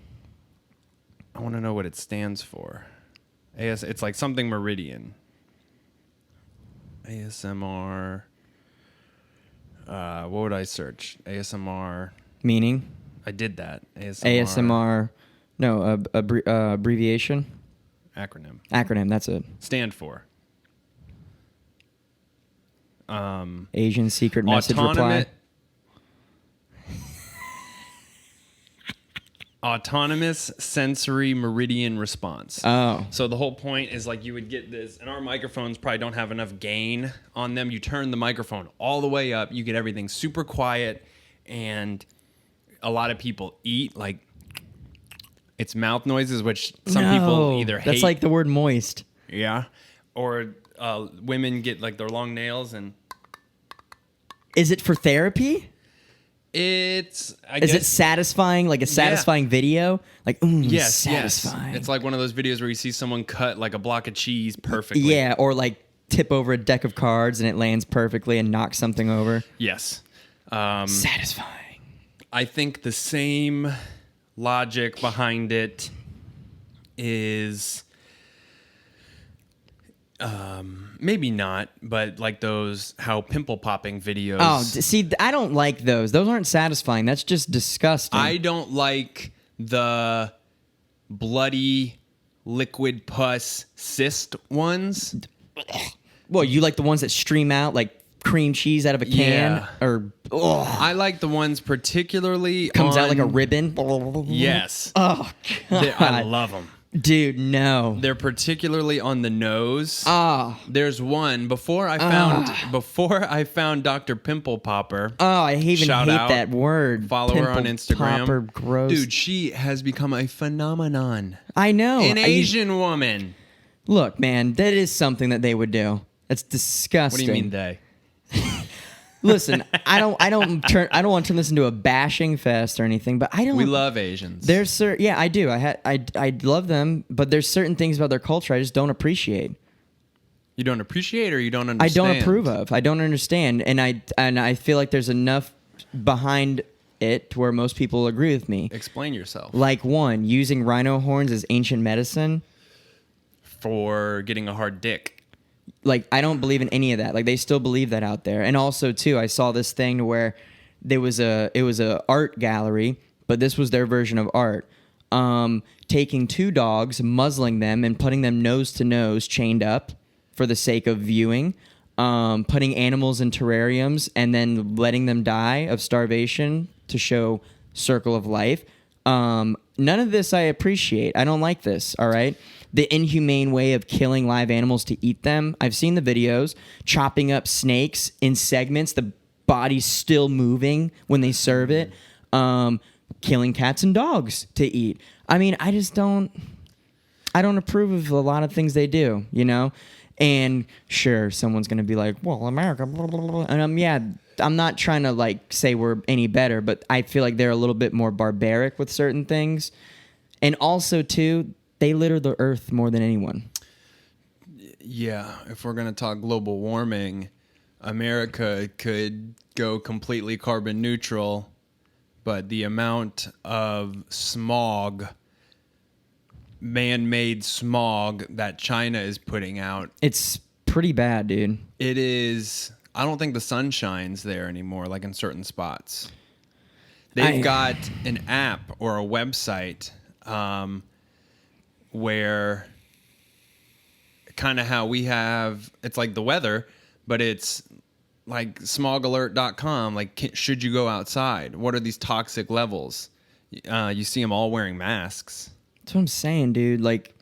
I want to know what it stands for. It's like something meridian. ASMR. What would I search? ASMR.
Meaning?
I did that. ASMR.
ASMR. No, abbreviation.
Acronym.
That's it.
Stand for.
Asian secret message reply.
Autonomous sensory meridian response.
Oh.
So the whole point is like you would get this, and our microphones probably don't have enough gain on them. You turn the microphone all the way up, you get everything super quiet, and a lot of people eat like it's mouth noises, which some people either hate.
That's like the word moist.
Yeah. Or women get like their long nails and.
Is it for therapy?
Is
it satisfying? Like a satisfying video? Like,
yes,
satisfying.
Yes. It's like one of those videos where you see someone cut like a block of cheese perfectly.
Yeah, or like tip over a deck of cards and it lands perfectly and knocks something over.
Yes.
Satisfying.
I think the same logic behind it is maybe not, but like those how pimple popping videos.
Oh, see, I don't like those. Those aren't satisfying. That's just disgusting.
I don't like the bloody liquid pus cyst ones.
Well, you like the ones that stream out like cream cheese out of a can?
Yeah.
Or
I like the ones particularly
comes out like a ribbon.
Yes.
Oh, God.
I love them.
Dude, no.
They're particularly on the nose.
Oh.
There's one before I found Dr. Pimple Popper.
Oh, I even
Shout
hate
out.
that word.
Follow her on Instagram.
Popper, gross.
Dude, she has become a phenomenon.
I know.
An Asian woman.
Look, man, that is something that they would do. That's disgusting.
What do you mean they?
Listen, I don't want to turn this into a bashing fest or anything, but I don't.
We love Asians.
Yeah, I do. I love them, but there's certain things about their culture I just don't appreciate.
You don't appreciate or you don't understand?
I don't approve of. I don't understand, and I feel like there's enough behind it to where most people agree with me.
Explain yourself.
Like one, using rhino horns as ancient medicine
for getting a hard dick.
Like, I don't believe in any of that. Like, they still believe that out there. And also, too, I saw this thing where it was a art gallery, but this was their version of art. Taking two dogs, muzzling them, and putting them nose to nose, chained up for the sake of viewing. Putting animals in terrariums and then letting them die of starvation to show circle of life. None of this I appreciate. I don't like this, all right? The inhumane way of killing live animals to eat them. I've seen the videos. Chopping up snakes in segments, the body's still moving when they serve it. Killing cats and dogs to eat. I mean, I don't approve of a lot of things they do, you know? And sure, someone's going to be like, well, America, blah, blah, blah. And I'm not trying to like say we're any better, but I feel like they're a little bit more barbaric with certain things. And also, too, they litter the earth more than anyone.
Yeah, if we're going to talk global warming, America could go completely carbon neutral, but the amount of smog, man-made smog that China is putting out,
it's pretty bad, dude.
It is. I don't think the sun shines there anymore, like in certain spots. They've got an app or a website where kind of how we have, it's like the weather, but it's like smogalert.com. Like, should you go outside? What are these toxic levels? You see them all wearing masks.
That's what I'm saying, dude. Like,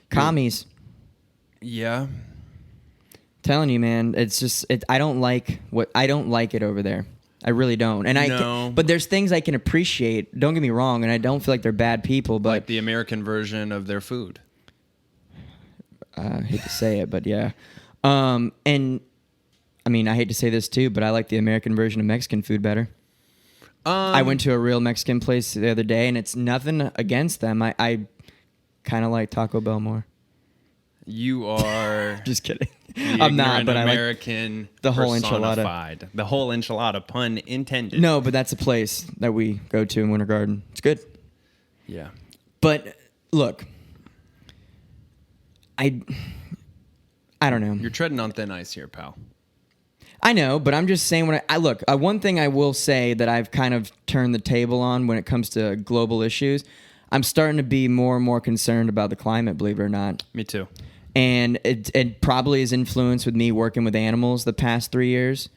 commies.
Yeah.
Telling you, man, it's just I don't like it over there. I really don't. And but there's things I can appreciate. Don't get me wrong, and I don't feel like they're bad people, but
like the American version of their food.
I hate to say it, but yeah. And I mean, I hate to say this too, but I like the American version of Mexican food better. I went to a real Mexican place the other day, and it's nothing against them. I kind of like Taco Bell more.
You are
just kidding. I'm not, but
American,
I like the whole enchilada.
The whole enchilada, pun intended.
No, but that's a place that we go to in Winter Garden. It's good.
Yeah.
But look, I don't know.
You're treading on thin ice here, pal.
I know, but I'm just saying when I look, one thing I will say that I've kind of turned the table on when it comes to global issues, I'm starting to be more and more concerned about the climate, believe it or not.
Me too.
And it probably is influenced with me working with animals the past 3 years,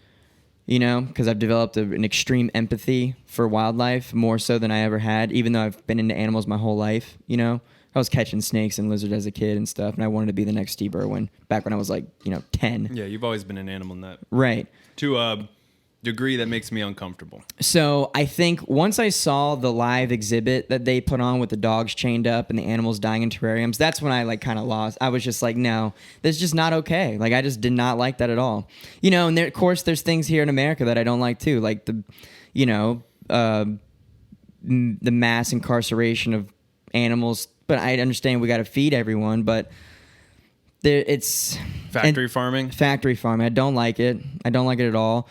you know, because I've developed an extreme empathy for wildlife, more so than I ever had, even though I've been into animals my whole life, you know. I was catching snakes and lizards as a kid and stuff, and I wanted to be the next Steve Irwin back when I was like, 10.
Yeah, you've always been an animal nut.
Right.
To a degree that makes me uncomfortable.
So I think once I saw the live exhibit that they put on with the dogs chained up and the animals dying in terrariums, that's when I kind of lost. I was just like, no, that's just not okay. Like, I just did not like that at all. And of course there's things here in America that I don't like too, like the mass incarceration of animals. But I understand we got to feed everyone, but it's
factory farming.
Factory farming. I don't like it. I don't like it at all.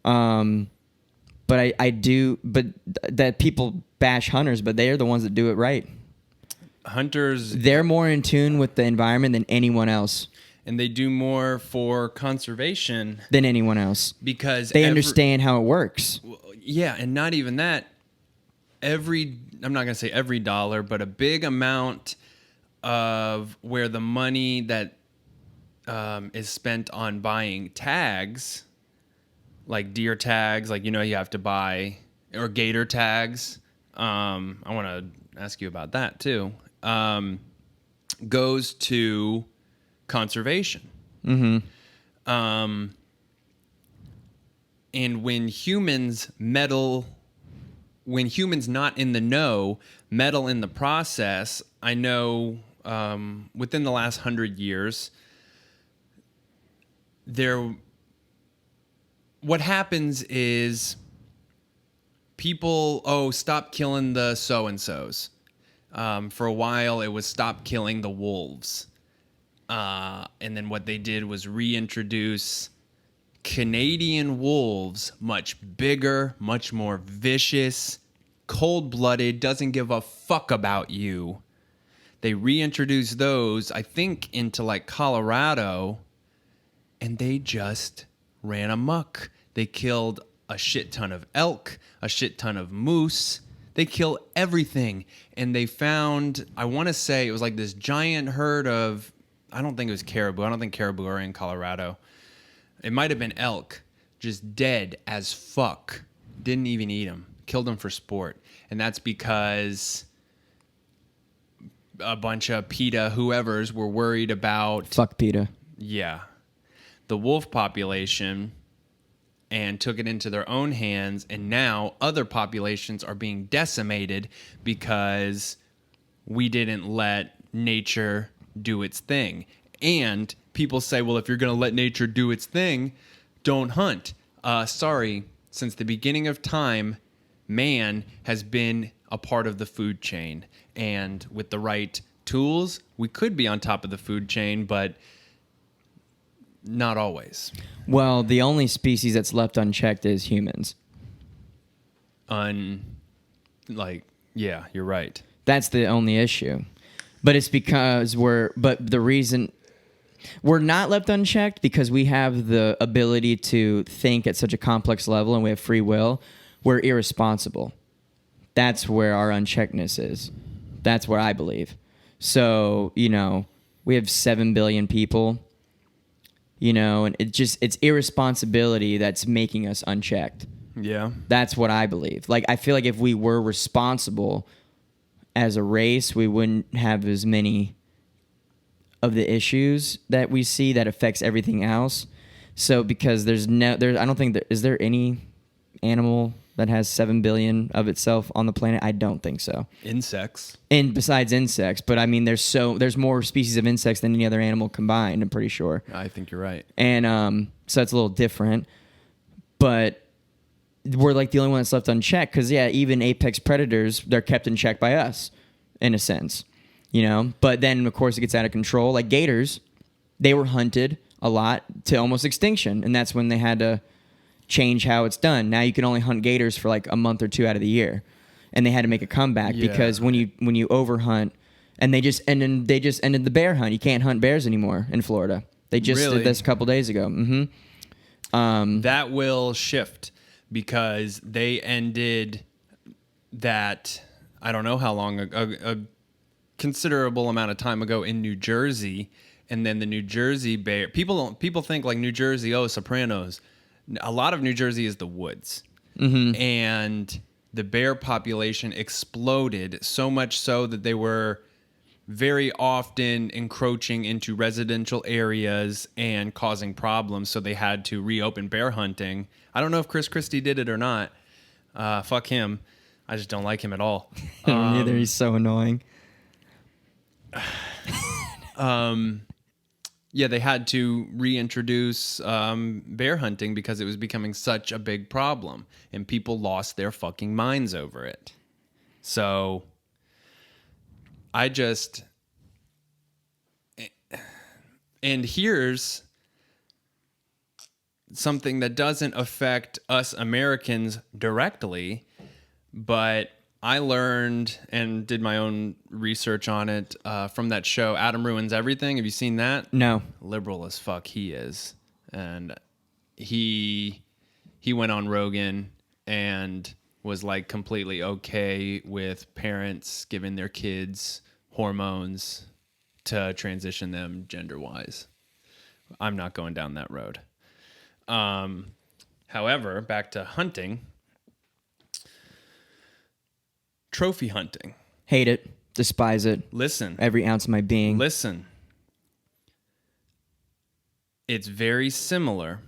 But I do. But that people bash hunters, but they are the ones that do it right.
Hunters.
They're more in tune with the environment than anyone else.
And they do more for conservation
than anyone else
because
they understand how it works.
Yeah, and not even that. I'm not going to say every dollar, but a big amount of where the money that is spent on buying tags, like deer tags, like, you have to buy, or gator tags. I want to ask you about that too. Goes to conservation.
Mm-hmm.
And when humans not in the know meddle in the process, I know within the last 100 years, what happens is people, stop killing the so-and-sos. For a while, it was stop killing the wolves. And then what they did was reintroduce Canadian wolves, much bigger, much more vicious, cold-blooded, doesn't give a fuck about you. They reintroduced those, I think, into like Colorado, and they just ran amok. They killed a shit ton of elk, a shit ton of moose. They kill everything. And they found, I want to say it was like this giant herd of, I don't think it was caribou. I don't think caribou are in Colorado. It might have been elk, just dead as fuck. Didn't even eat them. Killed them for sport. And that's because a bunch of PETA whoever's were worried about...
Fuck PETA.
Yeah. The wolf population, and took it into their own hands. And now other populations are being decimated because we didn't let nature do its thing. And people say, well, if you're going to let nature do its thing, don't hunt. Sorry, since the beginning of time, man has been a part of the food chain. And with the right tools, we could be on top of the food chain, but not always.
Well, the only species that's left unchecked is humans.
Yeah, you're right.
That's the only issue. But it's because but the reason... We're not left unchecked because we have the ability to think at such a complex level and we have free will. We're irresponsible. That's where our uncheckedness is. That's where I believe. So, we have 7 billion people, and it's irresponsibility that's making us unchecked.
Yeah.
That's what I believe. Like, I feel like if we were responsible as a race, we wouldn't have as many of the issues that we see that affects everything else. So, because I don't think is there any animal that has 7 billion of itself on the planet? I don't think so.
Insects.
And besides insects, but I mean, there's more species of insects than any other animal combined, I'm pretty sure.
I think you're right.
And so it's a little different. But we're like the only one that's left unchecked because, even apex predators, they're kept in check by us in a sense, But then, of course, it gets out of control. Like gators, they were hunted a lot to almost extinction, and that's when they had to change how it's done. Now you can only hunt gators for like a month or two out of the year, and they had to make a comeback because when you overhunt, and they just ended the bear hunt. You can't hunt bears anymore in Florida. They just did this a couple days ago. Mm-hmm.
That will shift because they ended that. I don't know how long a considerable amount of time ago in New Jersey, and then the New Jersey bear. People think like New Jersey, Sopranos. A lot of New Jersey is the woods, and the bear population exploded so much so that they were very often encroaching into residential areas and causing problems. So they had to reopen bear hunting. I don't know if Chris Christie did it or not. Fuck him. I just don't like him at all.
Neither. He's so annoying.
Yeah, they had to reintroduce bear hunting because it was becoming such a big problem, and people lost their fucking minds over it. So and here's something that doesn't affect us Americans directly, but I learned and did my own research on it from that show, Adam Ruins Everything. Have you seen that?
No.
Liberal as fuck he is. And he went on Rogan and was like completely okay with parents giving their kids hormones to transition them gender-wise. I'm not going down that road. However, back to hunting. Trophy hunting.
Hate it. Despise it.
Listen.
Every ounce of my being.
Listen. It's very similar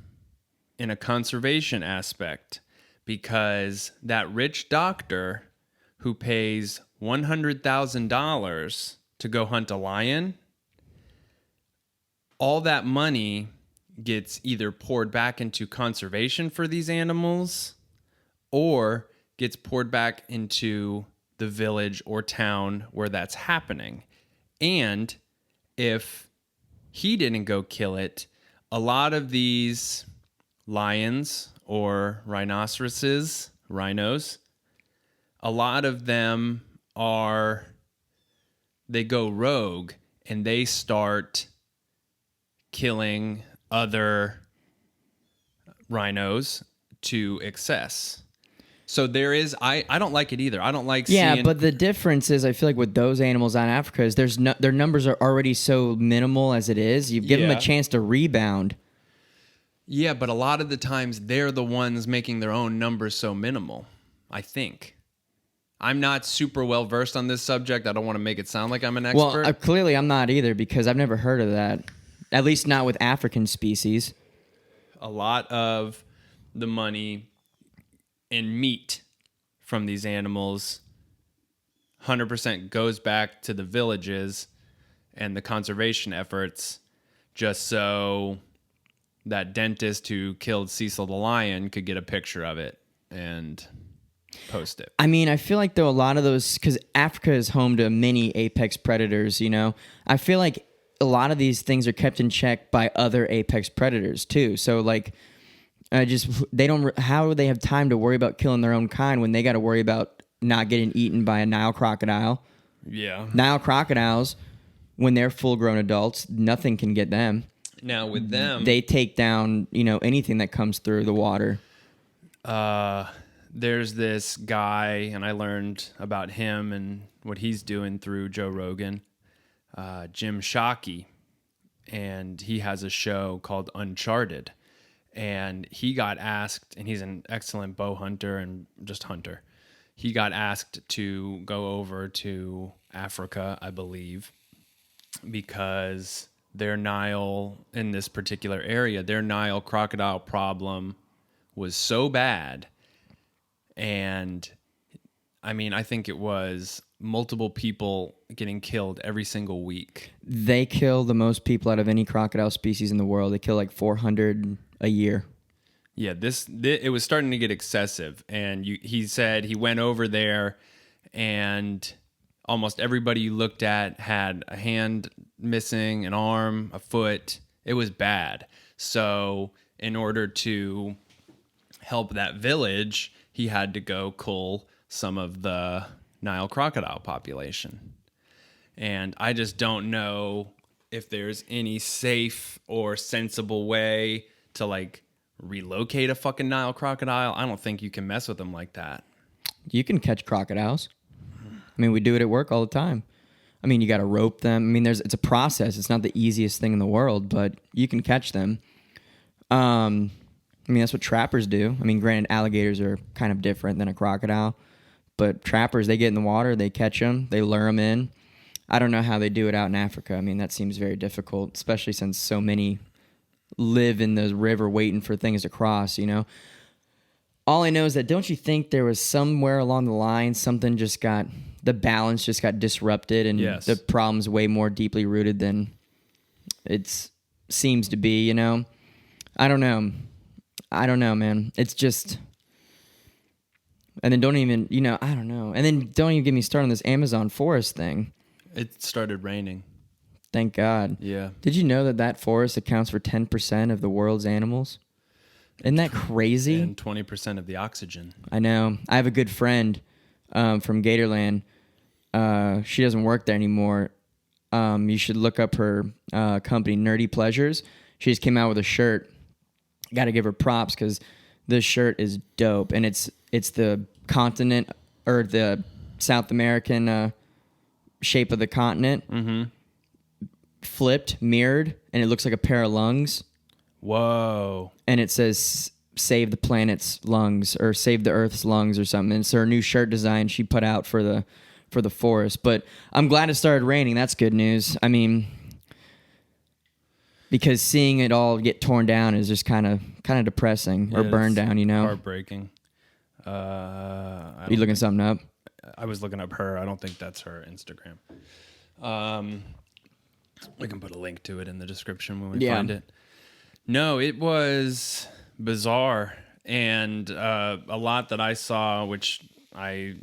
in a conservation aspect because that rich doctor who pays $100,000 to go hunt a lion, all that money gets either poured back into conservation for these animals or gets poured back into the village or town where that's happening. And if he didn't go kill it, a lot of these lions or rhinos, a lot of them they go rogue and they start killing other rhinos to excess. So there is, I don't like it either. I don't like seeing...
Yeah, but the difference is, I feel like with those animals on Africa is their numbers are already so minimal as it is. You give them a chance to rebound.
Yeah, but a lot of the times they're the ones making their own numbers so minimal, I think. I'm not super well versed on this subject. I don't want to make it sound like I'm an expert.
Well, clearly I'm not either because I've never heard of that. At least not with African species.
A lot of the money and meat from these animals 100% goes back to the villages and the conservation efforts just so that dentist who killed Cecil the lion could get a picture of it and post it.
I mean, I feel like though a lot of those, because Africa is home to many apex predators, I feel like a lot of these things are kept in check by other apex predators too. So like, how do they have time to worry about killing their own kind when they got to worry about not getting eaten by a Nile crocodile?
Yeah.
Nile crocodiles when they're full-grown adults, nothing can get them.
Now with them,
They take down, anything that comes through the water.
there's this guy, and I learned about him and what he's doing through Joe Rogan, Jim Shockey, and he has a show called Uncharted, and he got asked, and he's an excellent bow hunter and just hunter. He got asked to go over to Africa, I believe, because their Nile, in this particular area, their Nile crocodile problem was so bad. And I mean, I think it was multiple people getting killed every single week.
They kill the most people out of any crocodile species in the world. They kill like 400 a year.
Yeah, it was starting to get excessive. And he said he went over there and almost everybody you looked at had a hand missing, an arm, a foot. It was bad. So in order to help that village, he had to go cull some of the Nile crocodile population. And I just don't know if there's any safe or sensible way to like relocate a fucking Nile crocodile. I don't think you can mess with them like that.
You can catch crocodiles. I mean, we do it at work all the time. I mean, you got to rope them. I mean, it's a process. It's not the easiest thing in the world, but you can catch them. I mean, that's what trappers do. I mean, granted, alligators are kind of different than a crocodile, but trappers, they get in the water, they catch them, they lure them in. I don't know how they do it out in Africa. I mean, that seems very difficult, especially since so many live in the river waiting for things to cross, All I know is that don't you think there was somewhere along the line something the balance just got disrupted, and
yes,
the problem's way more deeply rooted than it seems to be, I don't know, man. It's just, and then don't even, I don't know. And then don't even get me started on this Amazon forest thing.
It started raining.
Thank God.
Yeah.
Did you know that forest accounts for 10% of the world's animals? Isn't that crazy?
And 20% of the oxygen.
I know. I have a good friend from Gatorland. She doesn't work there anymore. You should look up her company, Nerdy Pleasures. She just came out with a shirt. Got to give her props because this shirt is dope. And it's the continent, or the South American shape of the continent. Mm-hmm. Flipped, mirrored, and it looks like a pair of lungs.
Whoa.
And it says save the planet's lungs, or save the Earth's lungs, or something. And it's her new shirt design she put out for the forest. But I'm glad it started raining. That's good news. I mean, because seeing it all get torn down is just kind of depressing, or burned down,
Heartbreaking.
Are you looking something up?
I was looking up her. I don't think that's her Instagram. We can put a link to it in the description when we find it. No, it was bizarre, and a lot that I saw, which I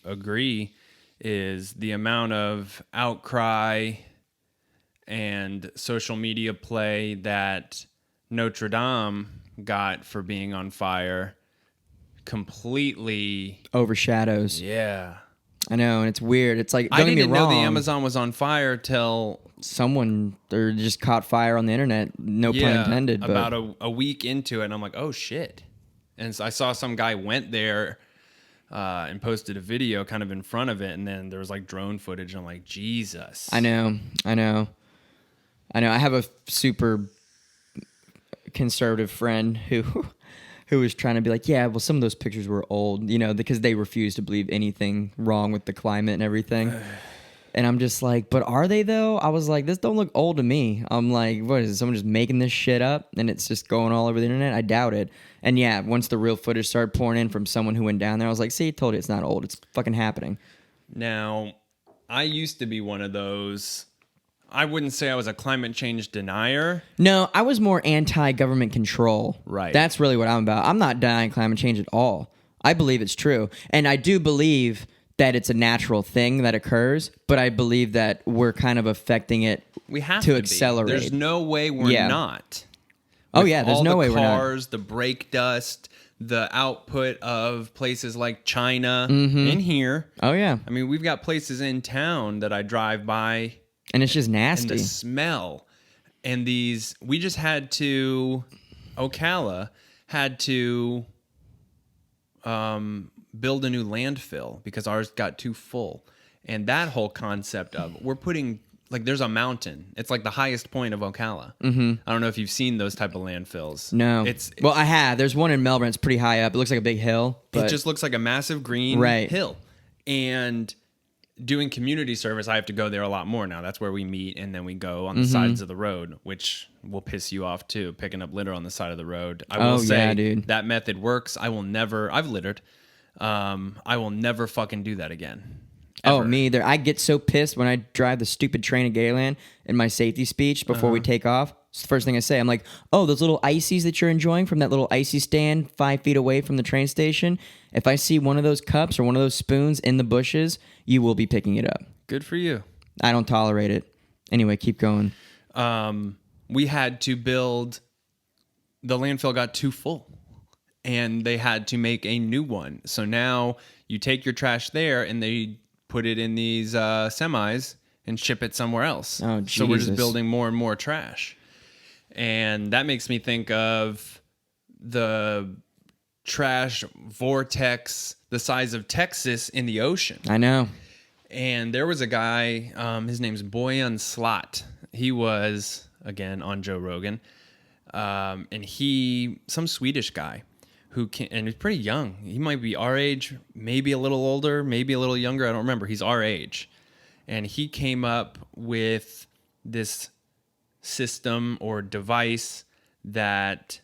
agree, is the amount of outcry and social media play that Notre Dame got for being on fire completely
overshadows.
Yeah.
I know, and it's weird. It's like,
I didn't know the Amazon was on fire till
someone just caught fire on the internet. No pun intended. But
about a week into it, and I'm like, oh shit! And so I saw some guy went there and posted a video kind of in front of it, and then there was like drone footage. And I'm like, Jesus!
I know. I have a super conservative friend who was trying to be like, yeah, well, some of those pictures were old, because they refuse to believe anything wrong with the climate and everything. And I'm just like, but are they though? I was like, this don't look old to me. I'm like, what is it? Someone just making this shit up and it's just going all over the internet? I doubt it. And yeah, once the real footage started pouring in from someone who went down there, I was like, see, I told you it's not old. It's fucking happening.
Now, I used to be one of those. I wouldn't say I was a climate change denier.
No, I was more anti-government control.
Right.
That's really what I'm about. I'm not denying climate change at all. I believe it's true. And I do believe that it's a natural thing that occurs, but I believe that we're kind of affecting it
we have to
accelerate.
There's no way we're not.
Oh, yeah, there's no way we're not.
All the cars, the brake dust, the output of places like China in here.
Oh, yeah.
I mean, we've got places in town that I drive by
And it's just
And
nasty.
the smell. And these, we just had to, Ocala had to build a new landfill because ours got too full. And that whole concept of we're putting, like, there's a mountain. It's like the highest point of Ocala. Mm-hmm. I don't know if you've seen those type of landfills.
No. Well, I have. There's one in Melbourne. It's pretty high up. It looks like a big hill. But
it just looks like a massive green hill. And doing community service, I have to go there a lot more now. That's where we meet, and then we go on the sides of the road, which will piss you off too, picking up litter on the side of the road. I will say
dude.
That method works. I've littered. I will never fucking do that again. Ever.
Oh, me either. I get so pissed when I drive the stupid train at Gayland in my safety speech before we take off. It's the first thing I say. I'm like, oh, those little ices that you're enjoying from that little icy stand 5 feet away from the train station, if I see one of those cups or one of those spoons in the bushes, you will be picking it up.
Good for you.
I don't tolerate it. Anyway, keep going.
We had to build, the landfill got too full, and they had to make a new one. So now you take your trash there, and they put it in these semis and ship it somewhere else.
Oh, Jesus.
So we're just building more and more trash. And that makes me think of the trash vortex the size of Texas in the ocean.
I know.
And there was a guy, his name's Boyan Slot. He was, again, on Joe Rogan. And some Swedish guy and he's pretty young. He might be our age, maybe a little older, maybe a little younger. I don't remember. He's our age. And he came up with this system or device that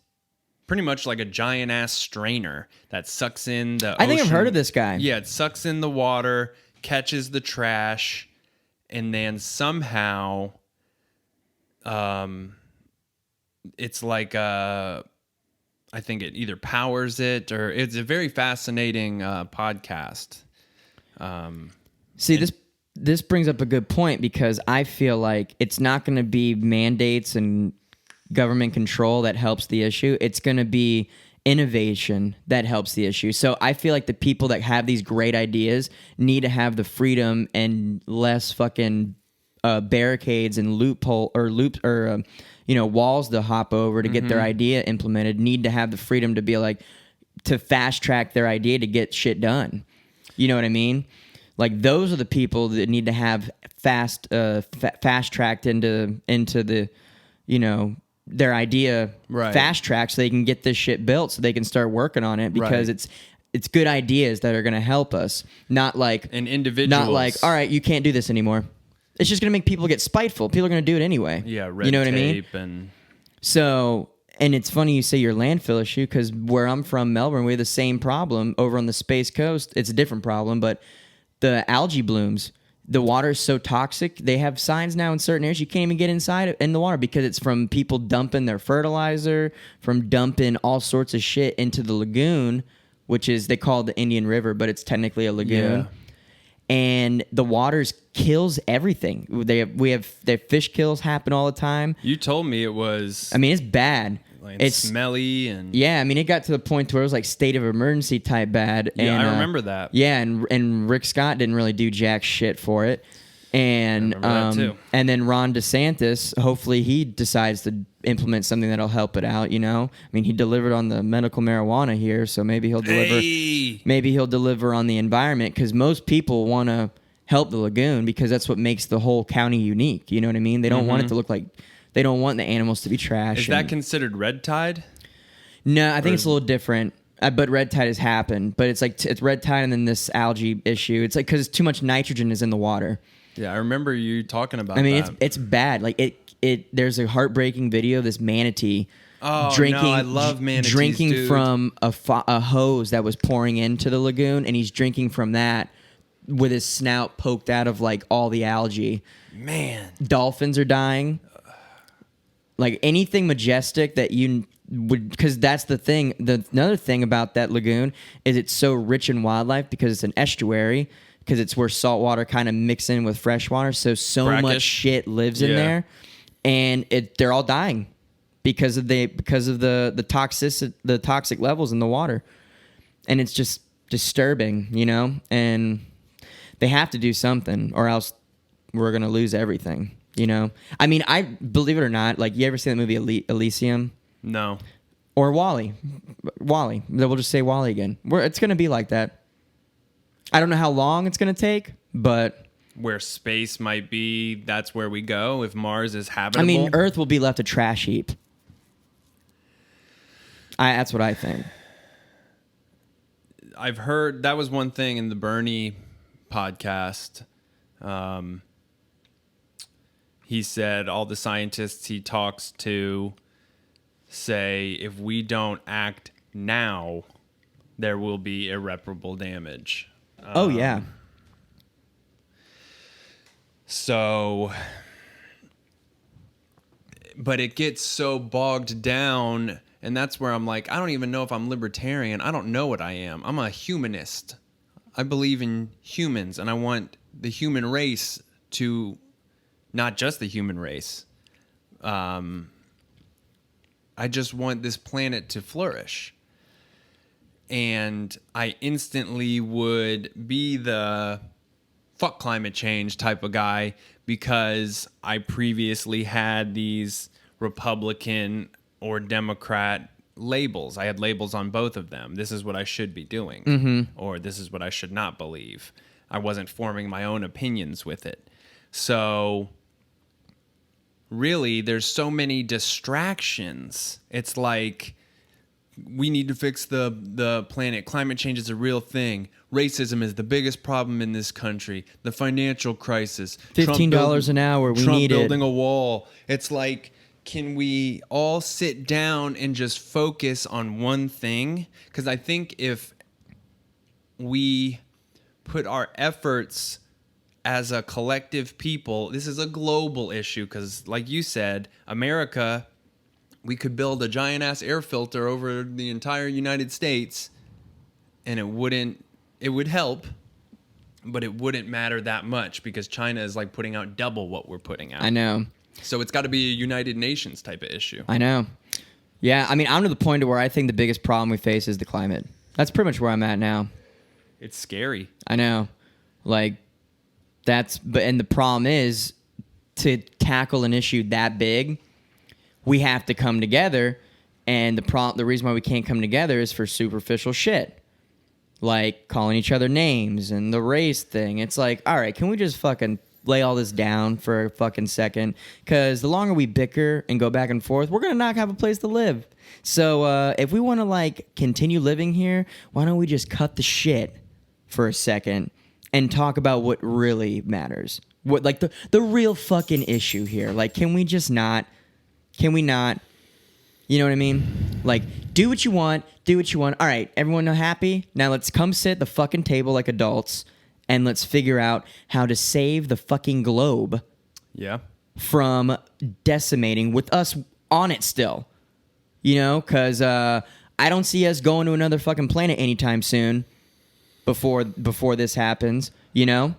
pretty much like a giant ass strainer that sucks in the ocean.
I think I've heard of this guy.
Yeah, it sucks in the water, catches the trash, and then somehow it's like I think it either powers it or it's a very fascinating podcast.
This brings up a good point because I feel like it's not going to be mandates and government control that helps the issue. It's going to be innovation that helps the issue. So I feel like the people that have these great ideas need to have the freedom and less fucking barricades and walls to hop over to get their idea implemented. Need to have the freedom to be like to fast track their idea to get shit done. You know what I mean? Like those are the people that need to have fast tracked into the, their idea fast tracked so they can get this shit built so they can start working on it because it's good ideas that are going to help us. Not like
an individual.
Not like, all right, you can't do this anymore. It's just going to make people get spiteful. People are going to do it anyway.
Yeah, red
you know what
tape
I mean?
And
so, and it's funny you say your landfill issue because where I'm from, Melbourne, we have the same problem over on the Space Coast. It's a different problem, but the algae blooms. The water is so toxic. They have signs now in certain areas you can't even get inside in the water because it's from people dumping their fertilizer, from dumping all sorts of shit into the lagoon, which is they call it the Indian River, but it's technically a lagoon. Yeah. And the waters kills everything. We have fish kills happen all the time.
You told me it was.
I mean, it's bad.
Like it's smelly and
yeah. I mean, it got to the point where it was like state of emergency type bad.
Yeah,
and,
I remember that.
Yeah, and Rick Scott didn't really do jack shit for it. And
I remember that too.
And then Ron DeSantis, hopefully he decides to implement something that'll help it out. I mean, he delivered on the medical marijuana here, so maybe he'll deliver.
Hey.
Maybe he'll deliver on the environment because most people want to help the lagoon because that's what makes the whole county unique. You know what I mean? They don't want it to look like. They don't want the animals to be trash.
Is that considered red tide?
No, I think it's a little different. But red tide has happened. But it's like it's red tide and then this algae issue. It's like because too much nitrogen is in the water.
Yeah, I remember you talking about.
I mean, it's bad. Like it. There's a heartbreaking video of this manatee. Drinking,
no, I love manatees,
drinking
dude.
from a hose that was pouring into the lagoon, and he's drinking from that with his snout poked out of like all the algae.
Man,
dolphins are dying. Like anything majestic that you would, because that's the thing. Another thing about that lagoon is it's so rich in wildlife because it's an estuary, because it's where salt water kind of mix in with fresh water. So
Brackish.
much shit lives in there, and they're all dying because of the toxic levels in the water, and it's just disturbing, and they have to do something or else we're gonna lose everything. You know, I mean, I believe it or not, like, you ever see that movie Elysium?
No.
Or Wall-E? Wall-E. We'll just say Wall-E again. It's gonna be like that. I don't know how long it's gonna take, but
Where space might be, that's where we go. If Mars is habitable,
I mean, Earth will be left a trash heap. That's what I think.
I've heard that was one thing in the Bernie podcast. He said all the scientists he talks to say if we don't act now, there will be irreparable damage.
Oh, yeah.
So, but it gets so bogged down, and that's where I'm like, I don't even know if I'm libertarian. I don't know what I am. I'm a humanist. I believe in humans, and I want the human race to, not just the human race. I just want this planet to flourish. And I instantly would be the fuck climate change type of guy because I previously had these Republican or Democrat labels. I had labels on both of them. This is what I should be doing, or this is what I should not believe. I wasn't forming my own opinions with it. So really, there's so many distractions. It's like, we need to fix the planet. Climate change is a real thing. Racism is the biggest problem in this country. The financial crisis.
$15 an hour. We
Trump
need
building
it.
a wall. It's like, can we all sit down and just focus on one thing? Because I think if we put our efforts as a collective people, this is a global issue because, like you said, America, we could build a giant-ass air filter over the entire United States, and it would help, but it wouldn't matter that much because China is like putting out double what we're putting out.
I know.
So it's got to be a United Nations type of issue.
I know. Yeah, I mean, I'm to the point to where I think the biggest problem we face is the climate. That's pretty much where I'm at now.
It's scary.
I know. Like, and the problem is, to tackle an issue that big, we have to come together, and the reason why we can't come together is for superficial shit. Like calling each other names and the race thing. It's like, all right, can we just fucking lay all this down for a fucking second? Because the longer we bicker and go back and forth, we're going to not have a place to live. So if we want to, like, continue living here, why don't we just cut the shit for a second and talk about what really matters? What, like, the real fucking issue here. Like, can we not, you know what I mean? Like, do what you want. All right, everyone happy? Now let's come sit at the fucking table like adults and let's figure out how to save the fucking globe from decimating with us on it still. You know, because I don't see us going to another fucking planet anytime soon before this happens, you know?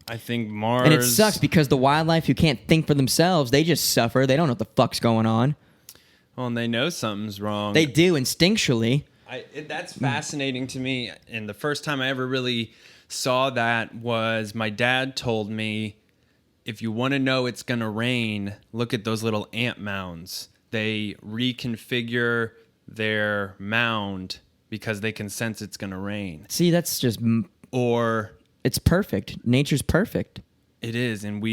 I think Mars...
And it sucks because the wildlife who can't think for themselves, they just suffer. They don't know what the fuck's going on.
Well, and they know something's wrong.
They do, instinctually.
That's fascinating to me. And the first time I ever really saw that was my dad told me, if you want to know it's going to rain, look at those little ant mounds. They reconfigure their mound because they can sense it's going to rain.
See, that's just...
Or...
It's perfect. Nature's perfect.
It is, and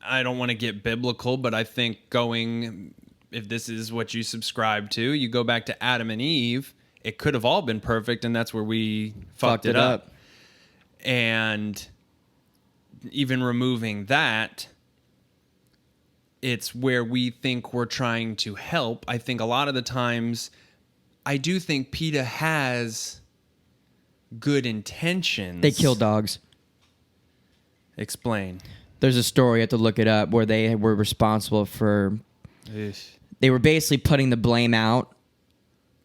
I don't want to get biblical, but I think if this is what you subscribe to, you go back to Adam and Eve, it could have all been perfect, and that's where we fucked it up. And even removing that, it's where we think we're trying to help. I think a lot of the times, I do think PETA has good intentions.
They kill dogs.
Explain.
There's a story, you have to look it up, where they were responsible for... They were basically putting the blame out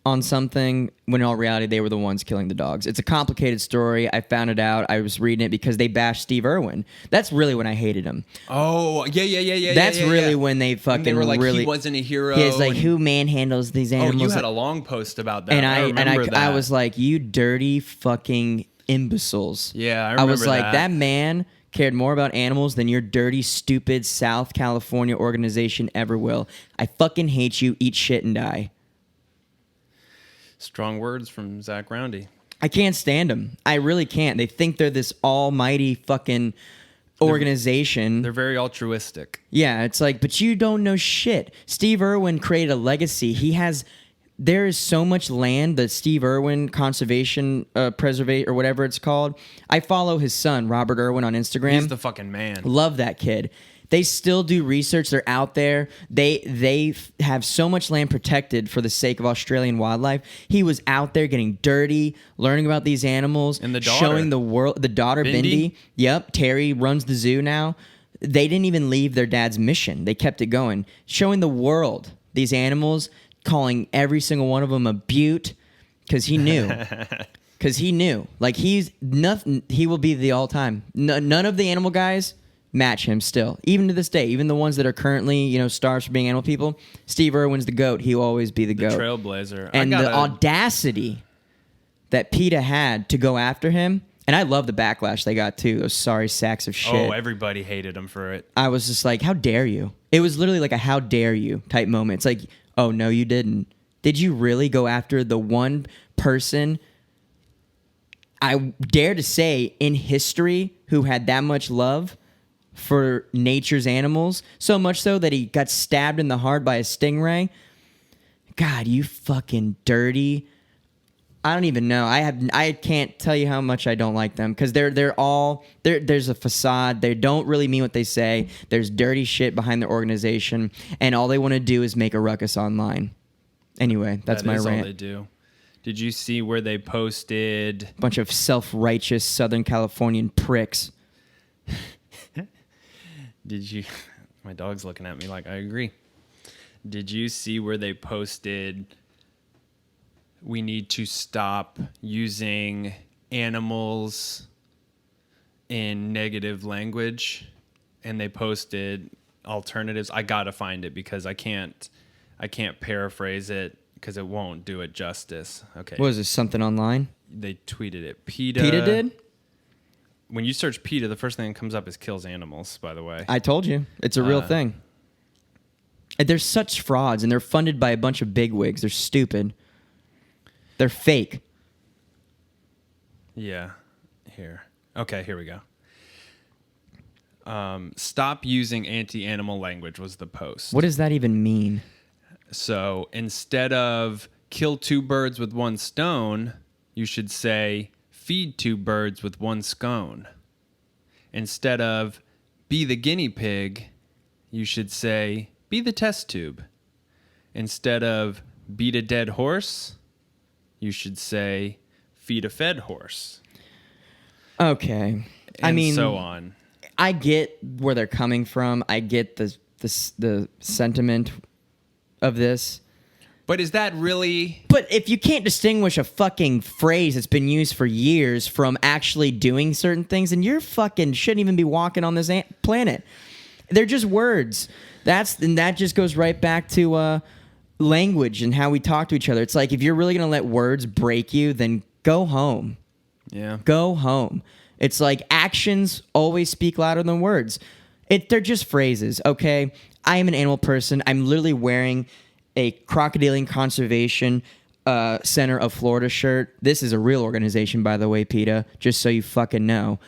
on something when in all reality they were the ones killing the dogs. It's a complicated story. I found it out. I was reading it because they bashed Steve Irwin. That's really when I hated him.
Oh, yeah.
That's really when they fucking...
And they were like,
really,
he wasn't a hero.
He's like, who manhandles these animals?
Oh, you had a long post about that.
And
I remember that.
I was like, you dirty fucking imbeciles.
Yeah, I
I
remember
was like,
that.
that man cared more about animals than your dirty, stupid South California organization ever will. I fucking hate you. Eat shit and die.
Strong words from Zack Roundy.
I can't stand them. I really can't. They think they're this almighty fucking organization.
They're very altruistic.
Yeah, it's like, but you don't know shit. Steve Irwin created a legacy. There is so much land, the Steve Irwin Conservation Preservate or whatever it's called. I follow his son, Robert Irwin, on Instagram.
He's the fucking man.
Love that kid. They still do research. They're out there. They have so much land protected for the sake of Australian wildlife. He was out there getting dirty, learning about these animals,
And the daughter.
showing the world. The daughter, Bindi. Yep, Terry runs the zoo now. They didn't even leave their dad's mission. They kept it going, showing the world these animals, calling every single one of them a beaut, because he knew. Because he knew. Like, he's nothing. He will be the all-time. None of the animal guys match him still, even to this day. Even the ones that are currently, stars for being animal people, Steve Irwin's the GOAT. He'll always be the GOAT.
Trailblazer.
And the audacity that PETA had to go after him, and I love the backlash they got too, those sorry sacks of shit.
Oh, everybody hated him for it.
I was just like, how dare you? It was literally like a how dare you type moment. It's like, oh, no, you didn't. Did you really go after the one person, I dare to say, in history who had that much love for nature's animals, so much so that he got stabbed in the heart by a stingray? God, you fucking dirty. I don't even know. I can't tell you how much I don't like them, because there's a facade. They don't really mean what they say. There's dirty shit behind their organization, and all they want to do is make a ruckus online. Anyway, that's my rant.
All they do. Did you see where they posted
Bunch of self-righteous Southern Californian pricks.
Did you? My dog's looking at me like I agree. Did you see where they posted, we need to stop using animals in negative language? And they posted alternatives. I gotta find it because I can't paraphrase it because it won't do it justice. Okay.
What is this, something online?
They tweeted it. PETA.
PETA did?
When you search PETA, the first thing that comes up is kills animals, by the way.
I told you. It's a real thing. And they're such frauds, and they're funded by a bunch of bigwigs. They're stupid. They're fake.
Yeah. Here. Okay, here we go. Stop using anti-animal language was the post.
What does that even mean?
So instead of kill two birds with one stone, you should say feed two birds with one scone. Instead of be the guinea pig, you should say be the test tube. Instead of beat a dead horse, you should say feed a fed horse.
Okay.
And so on.
I get where they're coming from. I get the sentiment of this.
But is that really...
But if you can't distinguish a fucking phrase that's been used for years from actually doing certain things, then you're fucking shouldn't even be walking on this planet. They're just words. And that just goes right back to language and how we talk to each other. It's like, if you're really going to let words break you, then go home.
Yeah.
Go home. It's like actions always speak louder than words. They're just phrases, okay? I am an animal person. I'm literally wearing a Crocodilian Conservation Center of Florida shirt. This is a real organization, by the way, PETA, just so you fucking know.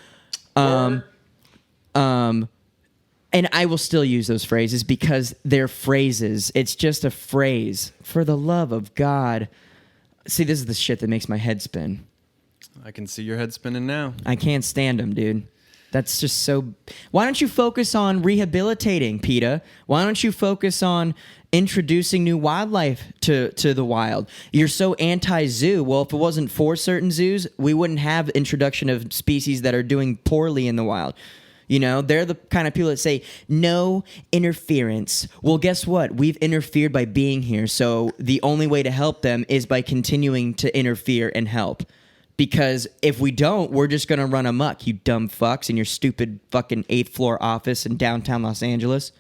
And I will still use those phrases because they're phrases. It's just a phrase. For the love of God. See, this is the shit that makes my head spin.
I can see your head spinning now.
I can't stand them, dude. That's just so... Why don't you focus on rehabilitating, PETA? Why don't you focus on introducing new wildlife to the wild? You're so anti-zoo. Well, if it wasn't for certain zoos, we wouldn't have introduction of species that are doing poorly in the wild. You know, they're the kind of people that say, no interference. Well, guess what? We've interfered by being here, so the only way to help them is by continuing to interfere and help. Because if we don't, we're just going to run amok, you dumb fucks, in your stupid fucking 8th floor office in downtown Los Angeles.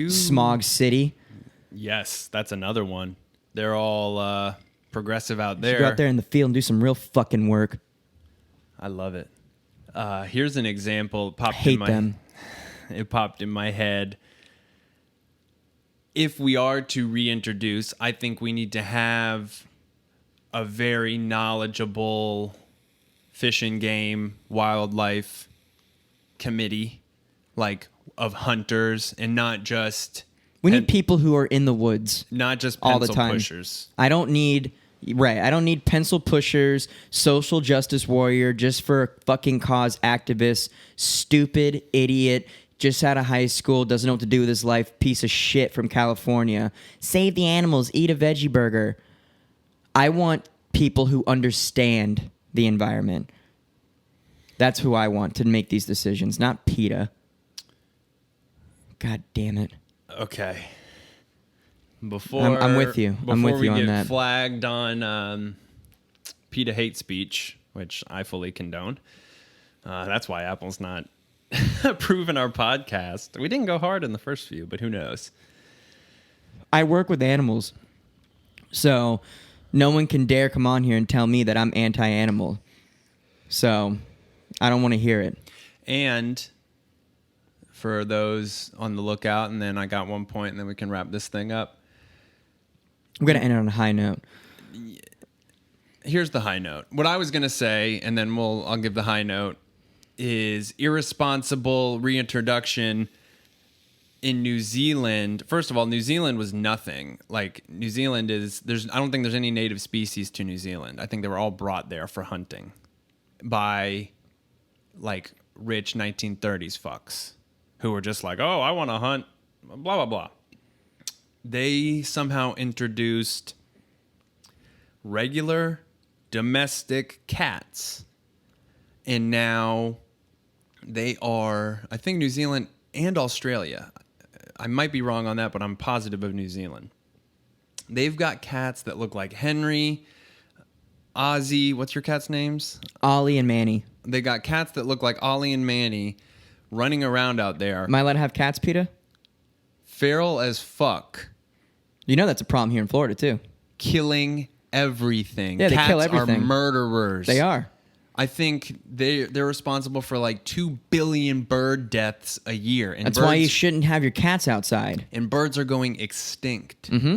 Smog City.
Yes, that's another one. They're all progressive out there.
Go out there in the field and do some real fucking work.
I love it. Here's an example.
Hate them.
It popped in my head. If we are to reintroduce, I think we need to have a very knowledgeable fish and game wildlife committee, like of hunters, and not just
we need people who are in the woods,
not just
all the
pencil
time.
pushers.
I don't need pencil pushers, social justice warrior, just for a fucking cause activist, stupid idiot, just out of high school, doesn't know what to do with his life, piece of shit from California. Save the animals, eat a veggie burger. I want people who understand the environment. That's who I want to make these decisions, not PETA. God damn it.
Okay. Before
I'm with you. I'm with you on that.
Before we get flagged on PETA hate speech, which I fully condone. That's why Apple's not approving our podcast. We didn't go hard in the first few, but who knows?
I work with animals, so no one can dare come on here and tell me that I'm anti-animal. So I don't want to hear it.
And for those on the lookout, and then I got one point, and then we can wrap this thing up.
I'm going to end on a high note.
Here's the high note. What I was going to say, and then I'll give the high note, is irresponsible reintroduction in New Zealand. First of all, New Zealand was nothing. Like, New Zealand I don't think there's any native species to New Zealand. I think they were all brought there for hunting by, like, rich 1930s fucks who were just like, oh, I want to hunt, blah, blah, blah. They somehow introduced regular domestic cats. And now they are, I think, New Zealand and Australia. I might be wrong on that, but I'm positive of New Zealand. They've got cats that look like Henry, Ozzy. What's your cat's names?
Ollie and Manny.
They got cats that look like Ollie and Manny running around out there.
Am I allowed to have cats, PETA?
Feral as fuck.
You know that's a problem here in Florida, too.
Killing everything.
Yeah, they
Cats
kill everything.
are murderers.
They are.
I think they're responsible for like 2 billion bird deaths a year. And
that's why you shouldn't have your cats outside.
And birds are going extinct.
Mm-hmm.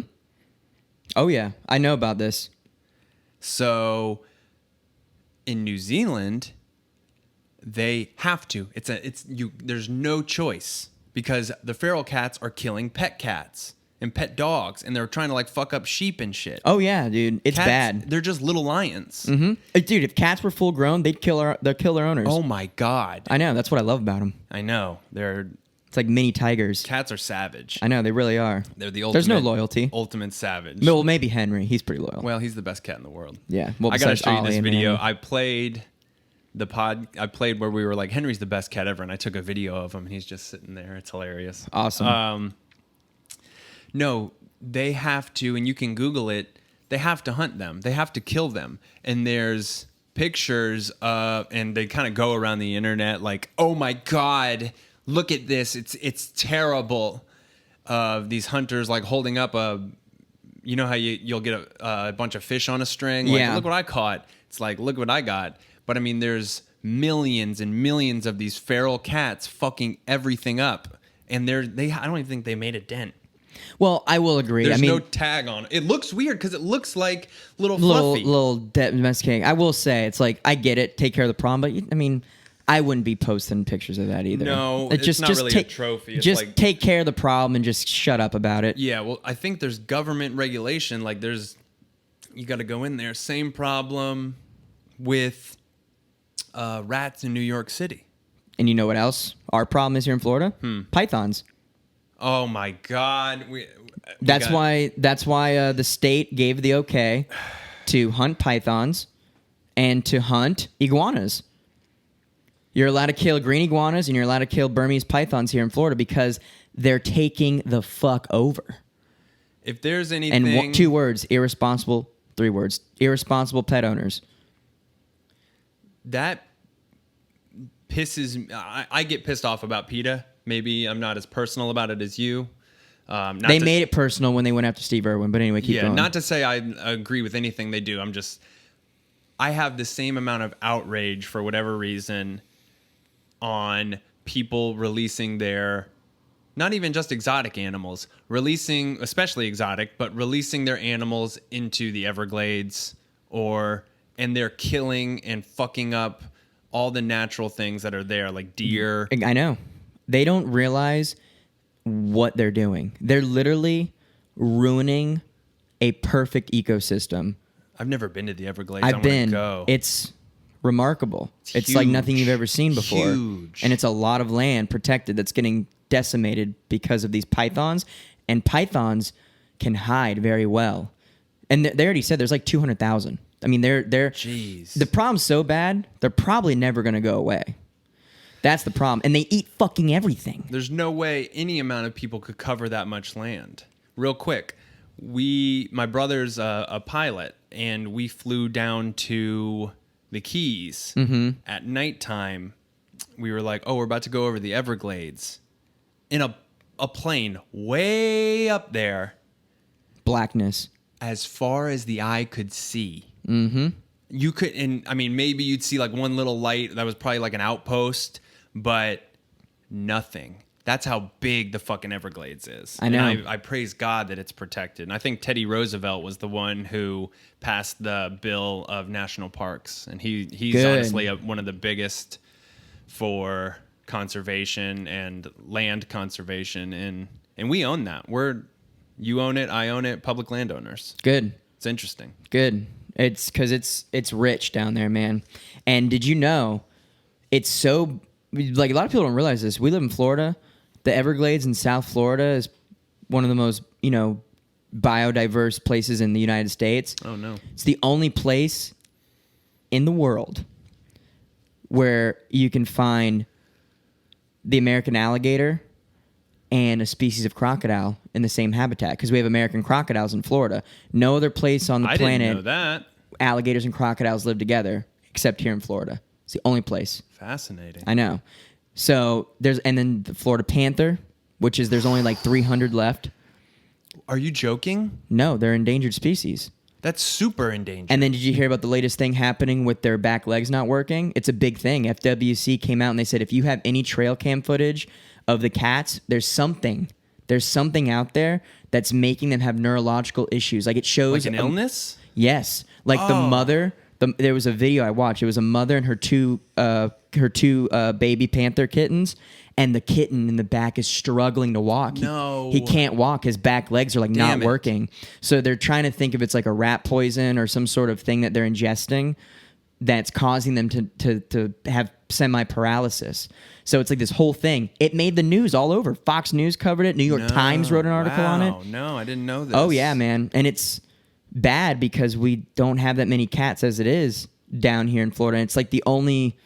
Oh, yeah. I know about this.
So in New Zealand, they have to. There's no choice because the feral cats are killing pet cats and pet dogs, and they're trying to like fuck up sheep and shit.
Oh yeah, dude, it's
Cats,
bad.
They're just little lions.
Mm-hmm. Dude, if cats were full grown, they'd kill their owners.
Oh my god.
I know. That's what I love about them.
I know.
It's like mini tigers.
Cats are savage.
I know, they really are.
They're the ultimate.
There's no loyalty.
Ultimate savage.
Well, maybe Henry. He's pretty loyal.
Well, he's the best cat in the world.
Yeah. Well,
I gotta show you
Ollie
this
and
video.
Manny.
I played where we were like, Henry's the best cat ever, and I took a video of him, and he's just sitting there. It's hilarious.
Awesome.
No, they have to, and you can Google it. They have to hunt them. They have to kill them. And there's pictures and they kind of go around the internet like, oh my god, look at this. It's terrible. These hunters like holding up you know how you'll get a bunch of fish on a string. Like,
yeah.
Look what I caught. It's like, look what I got. But I mean, there's millions and millions of these feral cats fucking everything up, and I don't even think they made a dent.
Well, I will agree.
There's
I mean,
no tag on it. It looks weird because it looks like fluffy.
Little domesticating. I will say, it's like, I get it, take care of the problem, but I mean, I wouldn't be posting pictures of that either.
No, it's not really a trophy. It's
just
like,
take care of the problem and just shut up about it.
Yeah, well, I think there's government regulation. Like, you got to go in there. Same problem with rats in New York City.
And you know what else our problem is here in Florida? Pythons.
Oh my God!
That's why the state gave the okay to hunt pythons and to hunt iguanas. You're allowed to kill green iguanas and you're allowed to kill Burmese pythons here in Florida because they're taking the fuck over.
If there's anything,
and 2 words: irresponsible. 3 words: irresponsible pet owners.
That pisses. I get pissed off about PETA. Maybe I'm not as personal about it as you.
They made it personal when they went after Steve Irwin, but anyway, keep going.
Not to say I agree with anything they do. I have the same amount of outrage for whatever reason on people releasing their, not even just exotic animals, releasing, especially exotic, but releasing their animals into the Everglades, and they're killing and fucking up all the natural things that are there, like deer.
I know. They don't realize what they're doing. They're literally ruining a perfect ecosystem.
I've never been to the Everglades.
I've been.
Go.
It's remarkable. It's
huge.
like nothing you've ever seen before.
Huge.
And it's a lot of land protected that's getting decimated because of these pythons. And pythons can hide very well. And they already said there's like 200,000. I mean, they're
Jeez.
The problem's so bad, they're probably never going to go away. That's the problem. And they eat fucking everything.
There's no way any amount of people could cover that much land. Real quick, my brother's a pilot, and we flew down to the Keys. At nighttime. We were like, oh, we're about to go over the Everglades. In a plane way up there.
Blackness.
As far as the eye could see.
Mm-hmm.
You could, and I mean, maybe you'd see like one little light that was probably like an outpost, but nothing. That's how big the fucking Everglades is.
I know.
And I praise God that it's protected. And I think Teddy Roosevelt was the one who passed the bill of national parks, and he's
Good.
honestly one of the biggest for conservation and land conservation, and we own that. You own it, I own it, public landowners.
Good.
It's interesting.
Good. It's because it's rich down there, man. And did you know it's so, like, a lot of people don't realize this. We live in Florida. The Everglades in South Florida is one of the most, biodiverse places in the United States.
Oh, no.
It's the only place in the world where you can find the American alligator and a species of crocodile in the same habitat, because we have American crocodiles in Florida. No other place on the planet
didn't know that.
alligators and crocodiles live together except here in Florida. It's the only place.
Fascinating.
I know. So and then the Florida panther, which is there's only like 300 left.
Are you joking?
No, they're endangered species.
That's super endangered.
And then did you hear about the latest thing happening with their back legs not working? It's a big thing. FWC came out and they said if you have any trail cam footage of the cats, there's something out there that's making them have neurological issues. Like it shows
like an illness?
Yes. Like the mother, there was a video I watched. It was a mother and her two baby panther kittens, and the kitten in the back is struggling to walk.
No.
He can't walk. His back legs are like not working. So they're trying to think if it's like a rat poison or some sort of thing that they're ingesting that's causing them to have semi-paralysis. So it's like this whole thing. It made the news all over. Fox News covered it. New York Times wrote an article on it.
No, I didn't know this.
Oh, yeah, man. And it's bad because we don't have that many cats as it is down here in Florida. And it's like the only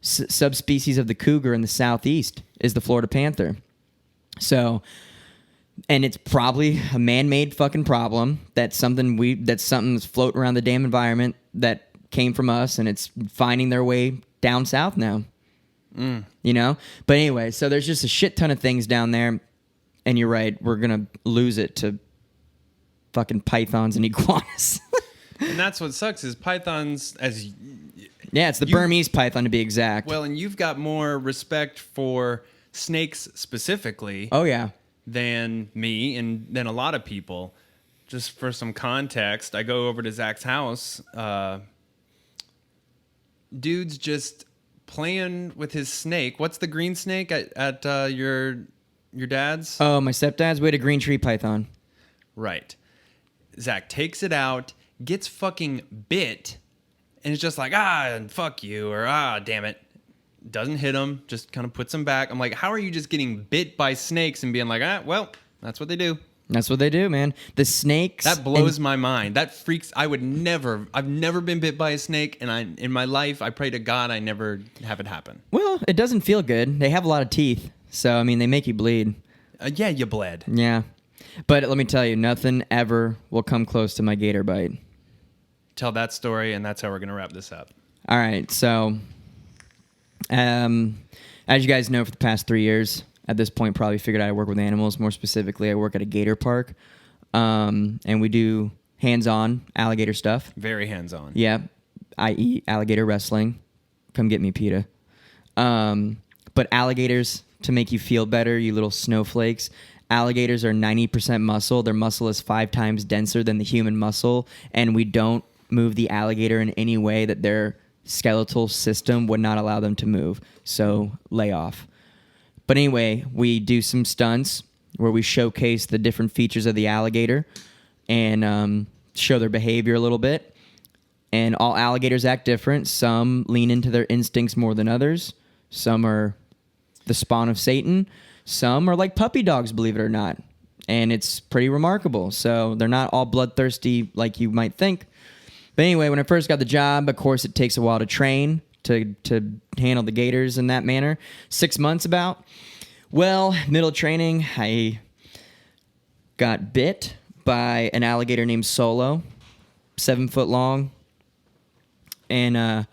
subspecies of the cougar in the southeast is the Florida panther. So, and it's probably a man-made fucking problem. That's something that's floating around the damn environment that came from us, and it's finding their way down south now. But anyway, so there's just a shit ton of things down there, and you're right, we're gonna lose it to fucking pythons and iguanas.
And that's what sucks is pythons,
it's the Burmese python to be exact.
Well, and you've got more respect for snakes specifically.
Oh yeah.
Than me and than a lot of people. Just for some context, I go over to Zack's house. Dude's just playing with his snake. What's the green snake at your dad's?
Oh, my stepdad's. We had a green tree python.
Right. Zack takes it out, gets fucking bit, and it's just like, fuck you, or damn it. Doesn't hit him, just kind of puts him back. I'm like, how are you just getting bit by snakes and being like, well, that's what they do.
That's what they do, man. The snakes.
That blows my mind. That freaks. I've never been bit by a snake, and in my life, I pray to God I never have it happen.
Well, it doesn't feel good. They have a lot of teeth, so I mean, they make you bleed.
Yeah, you bled.
Yeah, but let me tell you, nothing ever will come close to my gator bite.
Tell that story, and that's how we're gonna wrap this up.
All right, so, as you guys know, for the past 3 years. At this point, probably figured out I work with animals. More specifically, I work at a gator park, and we do hands-on alligator stuff.
Very hands-on.
Yeah. i.e. alligator wrestling. Come get me, PETA. But alligators, to make you feel better, you little snowflakes, alligators are 90% muscle. Their muscle is 5 times denser than the human muscle, and we don't move the alligator in any way that their skeletal system would not allow them to move. So lay off. But anyway, we do some stunts where we showcase the different features of the alligator and show their behavior a little bit. And all alligators act different. Some lean into their instincts more than others. Some are the spawn of Satan. Some are like puppy dogs, believe it or not. And it's pretty remarkable. So they're not all bloodthirsty like you might think. But anyway, when I first got the job, of course, it takes a while to train to handle the gators in that manner. 6 months about. Well, middle training, I got bit by an alligator named Solo, 7 foot long. And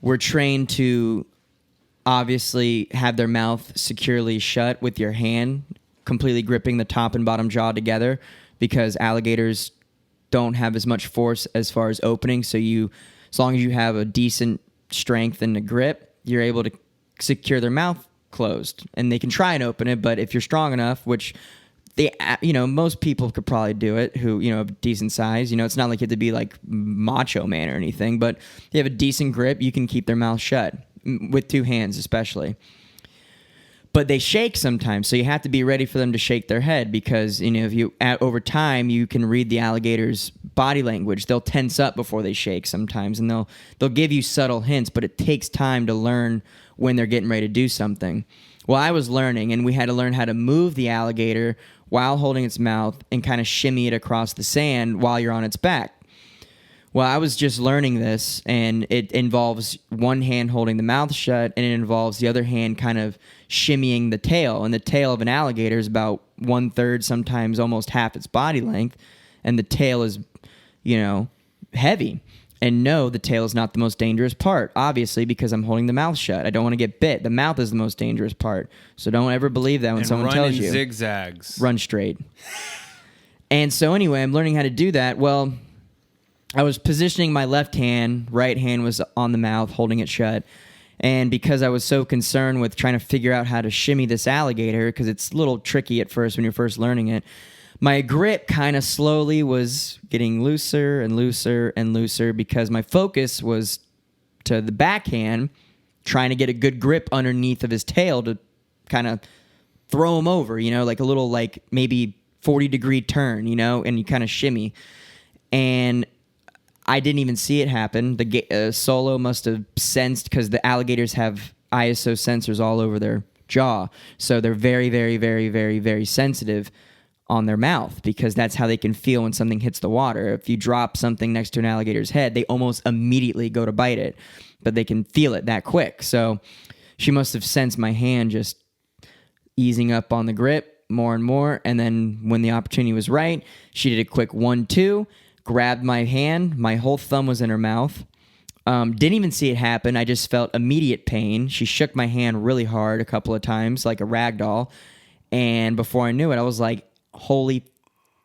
we're trained to obviously have their mouth securely shut with your hand, completely gripping the top and bottom jaw together, because alligators don't have as much force as far as opening. So as long as you have a decent strength and a grip, you're able to secure their mouth closed. And they can try and open it, but if you're strong enough, which most people could probably do it who, have decent size. It's not like you have to be like Macho Man or anything, but if you have a decent grip, you can keep their mouth shut with 2 hands especially. But they shake sometimes, so you have to be ready for them to shake their head because, over time, you can read the alligator's body language. They'll tense up before they shake sometimes, and they'll give you subtle hints, but it takes time to learn when they're getting ready to do something. Well, I was learning, and we had to learn how to move the alligator while holding its mouth and kind of shimmy it across the sand while you're on its back. Well, I was just learning this, and it involves one hand holding the mouth shut, and it involves the other hand kind of shimmying the tail. And the tail of an alligator is about 1/3, sometimes almost half its body length, and the tail is, heavy. And no, the tail is not the most dangerous part, obviously, because I'm holding the mouth shut. I don't want to get bit. The mouth is the most dangerous part. So don't ever believe that when someone tells you.
Run in zigzags.
Run straight. And so anyway, I'm learning how to do that. Well, I was positioning my left hand. Right hand was on the mouth, holding it shut. And because I was so concerned with trying to figure out how to shimmy this alligator, because it's a little tricky at first when you're first learning it, my grip kind of slowly was getting looser and looser and looser because my focus was to the backhand, trying to get a good grip underneath of his tail to kind of throw him over, like a little maybe 40-degree turn, and you kind of shimmy. And I didn't even see it happen. The Solo must have sensed, because the alligators have ISO sensors all over their jaw. So they're very, very, very, very, very sensitive on their mouth, because that's how they can feel when something hits the water. If you drop something next to an alligator's head, they almost immediately go to bite it, but they can feel it that quick. So she must have sensed my hand just easing up on the grip more and more. And then when the opportunity was right, she did a quick 1-2, grabbed my hand. My whole thumb was in her mouth. Didn't even see it happen. I just felt immediate pain. She shook my hand really hard a couple of times, like a rag doll. And before I knew it, I was like, holy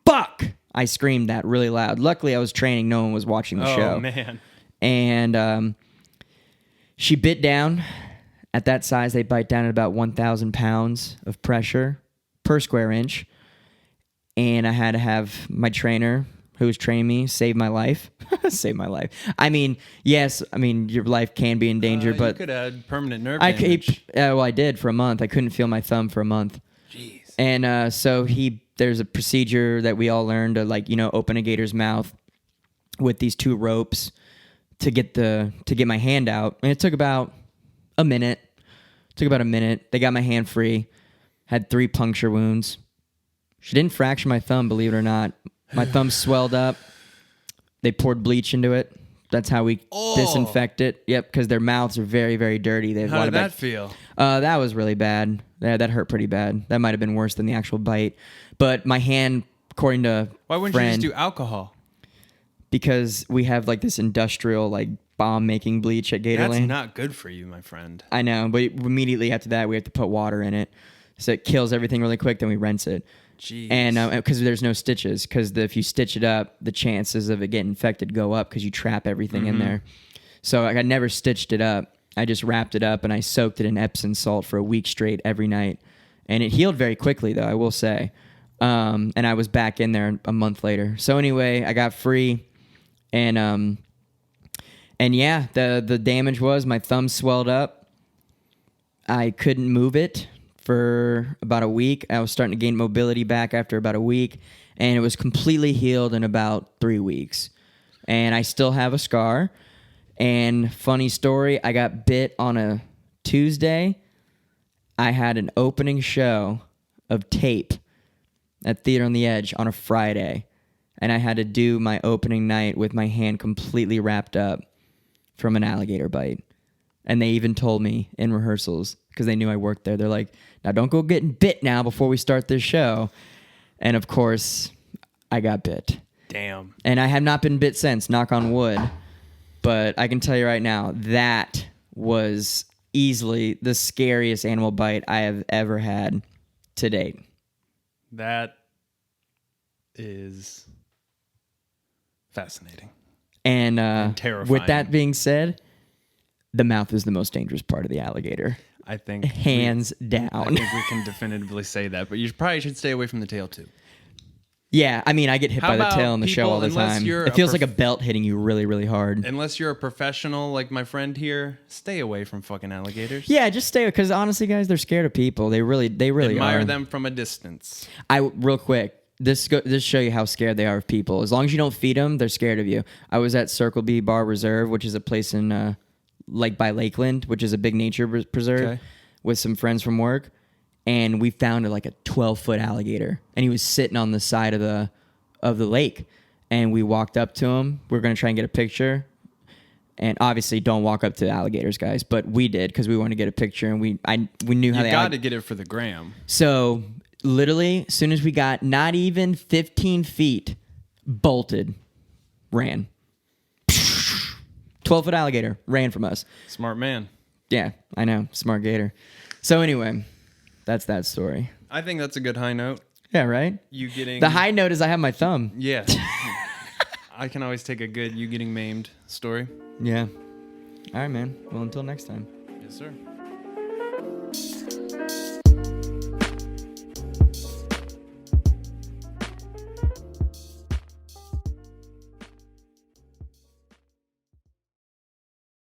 fuck! I screamed that really loud. Luckily, I was training. No one was watching the show.
Oh, man.
And she bit down. At that size, they bite down at about 1,000 pounds of pressure per square inch. And I had to have my trainer, who was training me, save my life. Save my life. Yes, your life can be in danger, but...
You could have permanent nerve damage.
I did for a month. I couldn't feel my thumb for a month.
Jeez.
And so there's a procedure that we all learned to open a gator's mouth with these 2 ropes to get my hand out. And it took about a minute. They got my hand free. Had 3 puncture wounds. She didn't fracture my thumb, believe it or not. My thumb swelled up. They poured bleach into it. That's how we disinfect it. Yep, because their mouths are very, very dirty.
How did that feel?
That was really bad. That hurt pretty bad. That might have been worse than the actual bite. But my hand, according to
Why wouldn't you just do alcohol?
Because we have this industrial bomb-making bleach at Gatorland.
That's not good for you, my friend.
I know, but immediately after that, we have to put water in it. So it kills everything really quick. Then we rinse it.
Jeez.
And because there's no stitches, because if you stitch it up, the chances of it getting infected go up because you trap everything in there. So I never stitched it up. I just wrapped it up and I soaked it in Epsom salt for a week straight every night. And it healed very quickly, though, I will say. And I was back in there a month later. So anyway, I got free. And yeah, the damage was my thumb swelled up. I couldn't move it for about a week. I was starting to gain mobility back after about a week. And it was completely healed in about 3 weeks. And I still have a scar. And funny story, I got bit on a Tuesday. I had an opening show of Tape at Theater on the Edge on a Friday. And I had to do my opening night with my hand completely wrapped up from an alligator bite. And they even told me in rehearsals, because they knew I worked there, they're like, now don't go getting bit now before we start this show. And of course, I got bit.
Damn.
And I have not been bit since, knock on wood. But I can tell you right now, that was easily the scariest animal bite I have ever had to date.
That is fascinating.
And
terrifying.
With that being said, the mouth is the most dangerous part of the alligator.
I think
Hands down.
I think we can definitively say that, but you probably should stay away from the tail too.
Yeah, I mean, I get hit by the tail in the show all the time. It feels like a belt hitting you really, really hard.
Unless you're a professional like my friend here, stay away from fucking alligators.
Yeah, just stay, because honestly, guys, they're scared of people. They really
Admire
are.
them from a distance.
Real quick, this show you how scared they are of people. As long as you don't feed them, they're scared of you. I was at Circle B Bar Reserve, which is a place in by Lakeland, which is a big nature preserve, with some friends from work. And we found like a 12-foot alligator, and he was sitting on the side of the lake. And we walked up to him. We were going to try and get a picture. And obviously, don't walk up to alligators, guys. But we did, because we wanted to get a picture, and we knew how they.
You got to get it for the gram.
So literally, as soon as we got not even 15 feet, bolted, ran. 12-foot alligator ran from us.
Smart man.
Yeah, I know, smart gator. So anyway. That's that story.
I think that's a good high note.
Yeah, right?
You getting...
The high note is I have my thumb.
Yeah. I can always take a good you getting maimed story.
Yeah. All right, man. Well, until next time.
Yes, sir.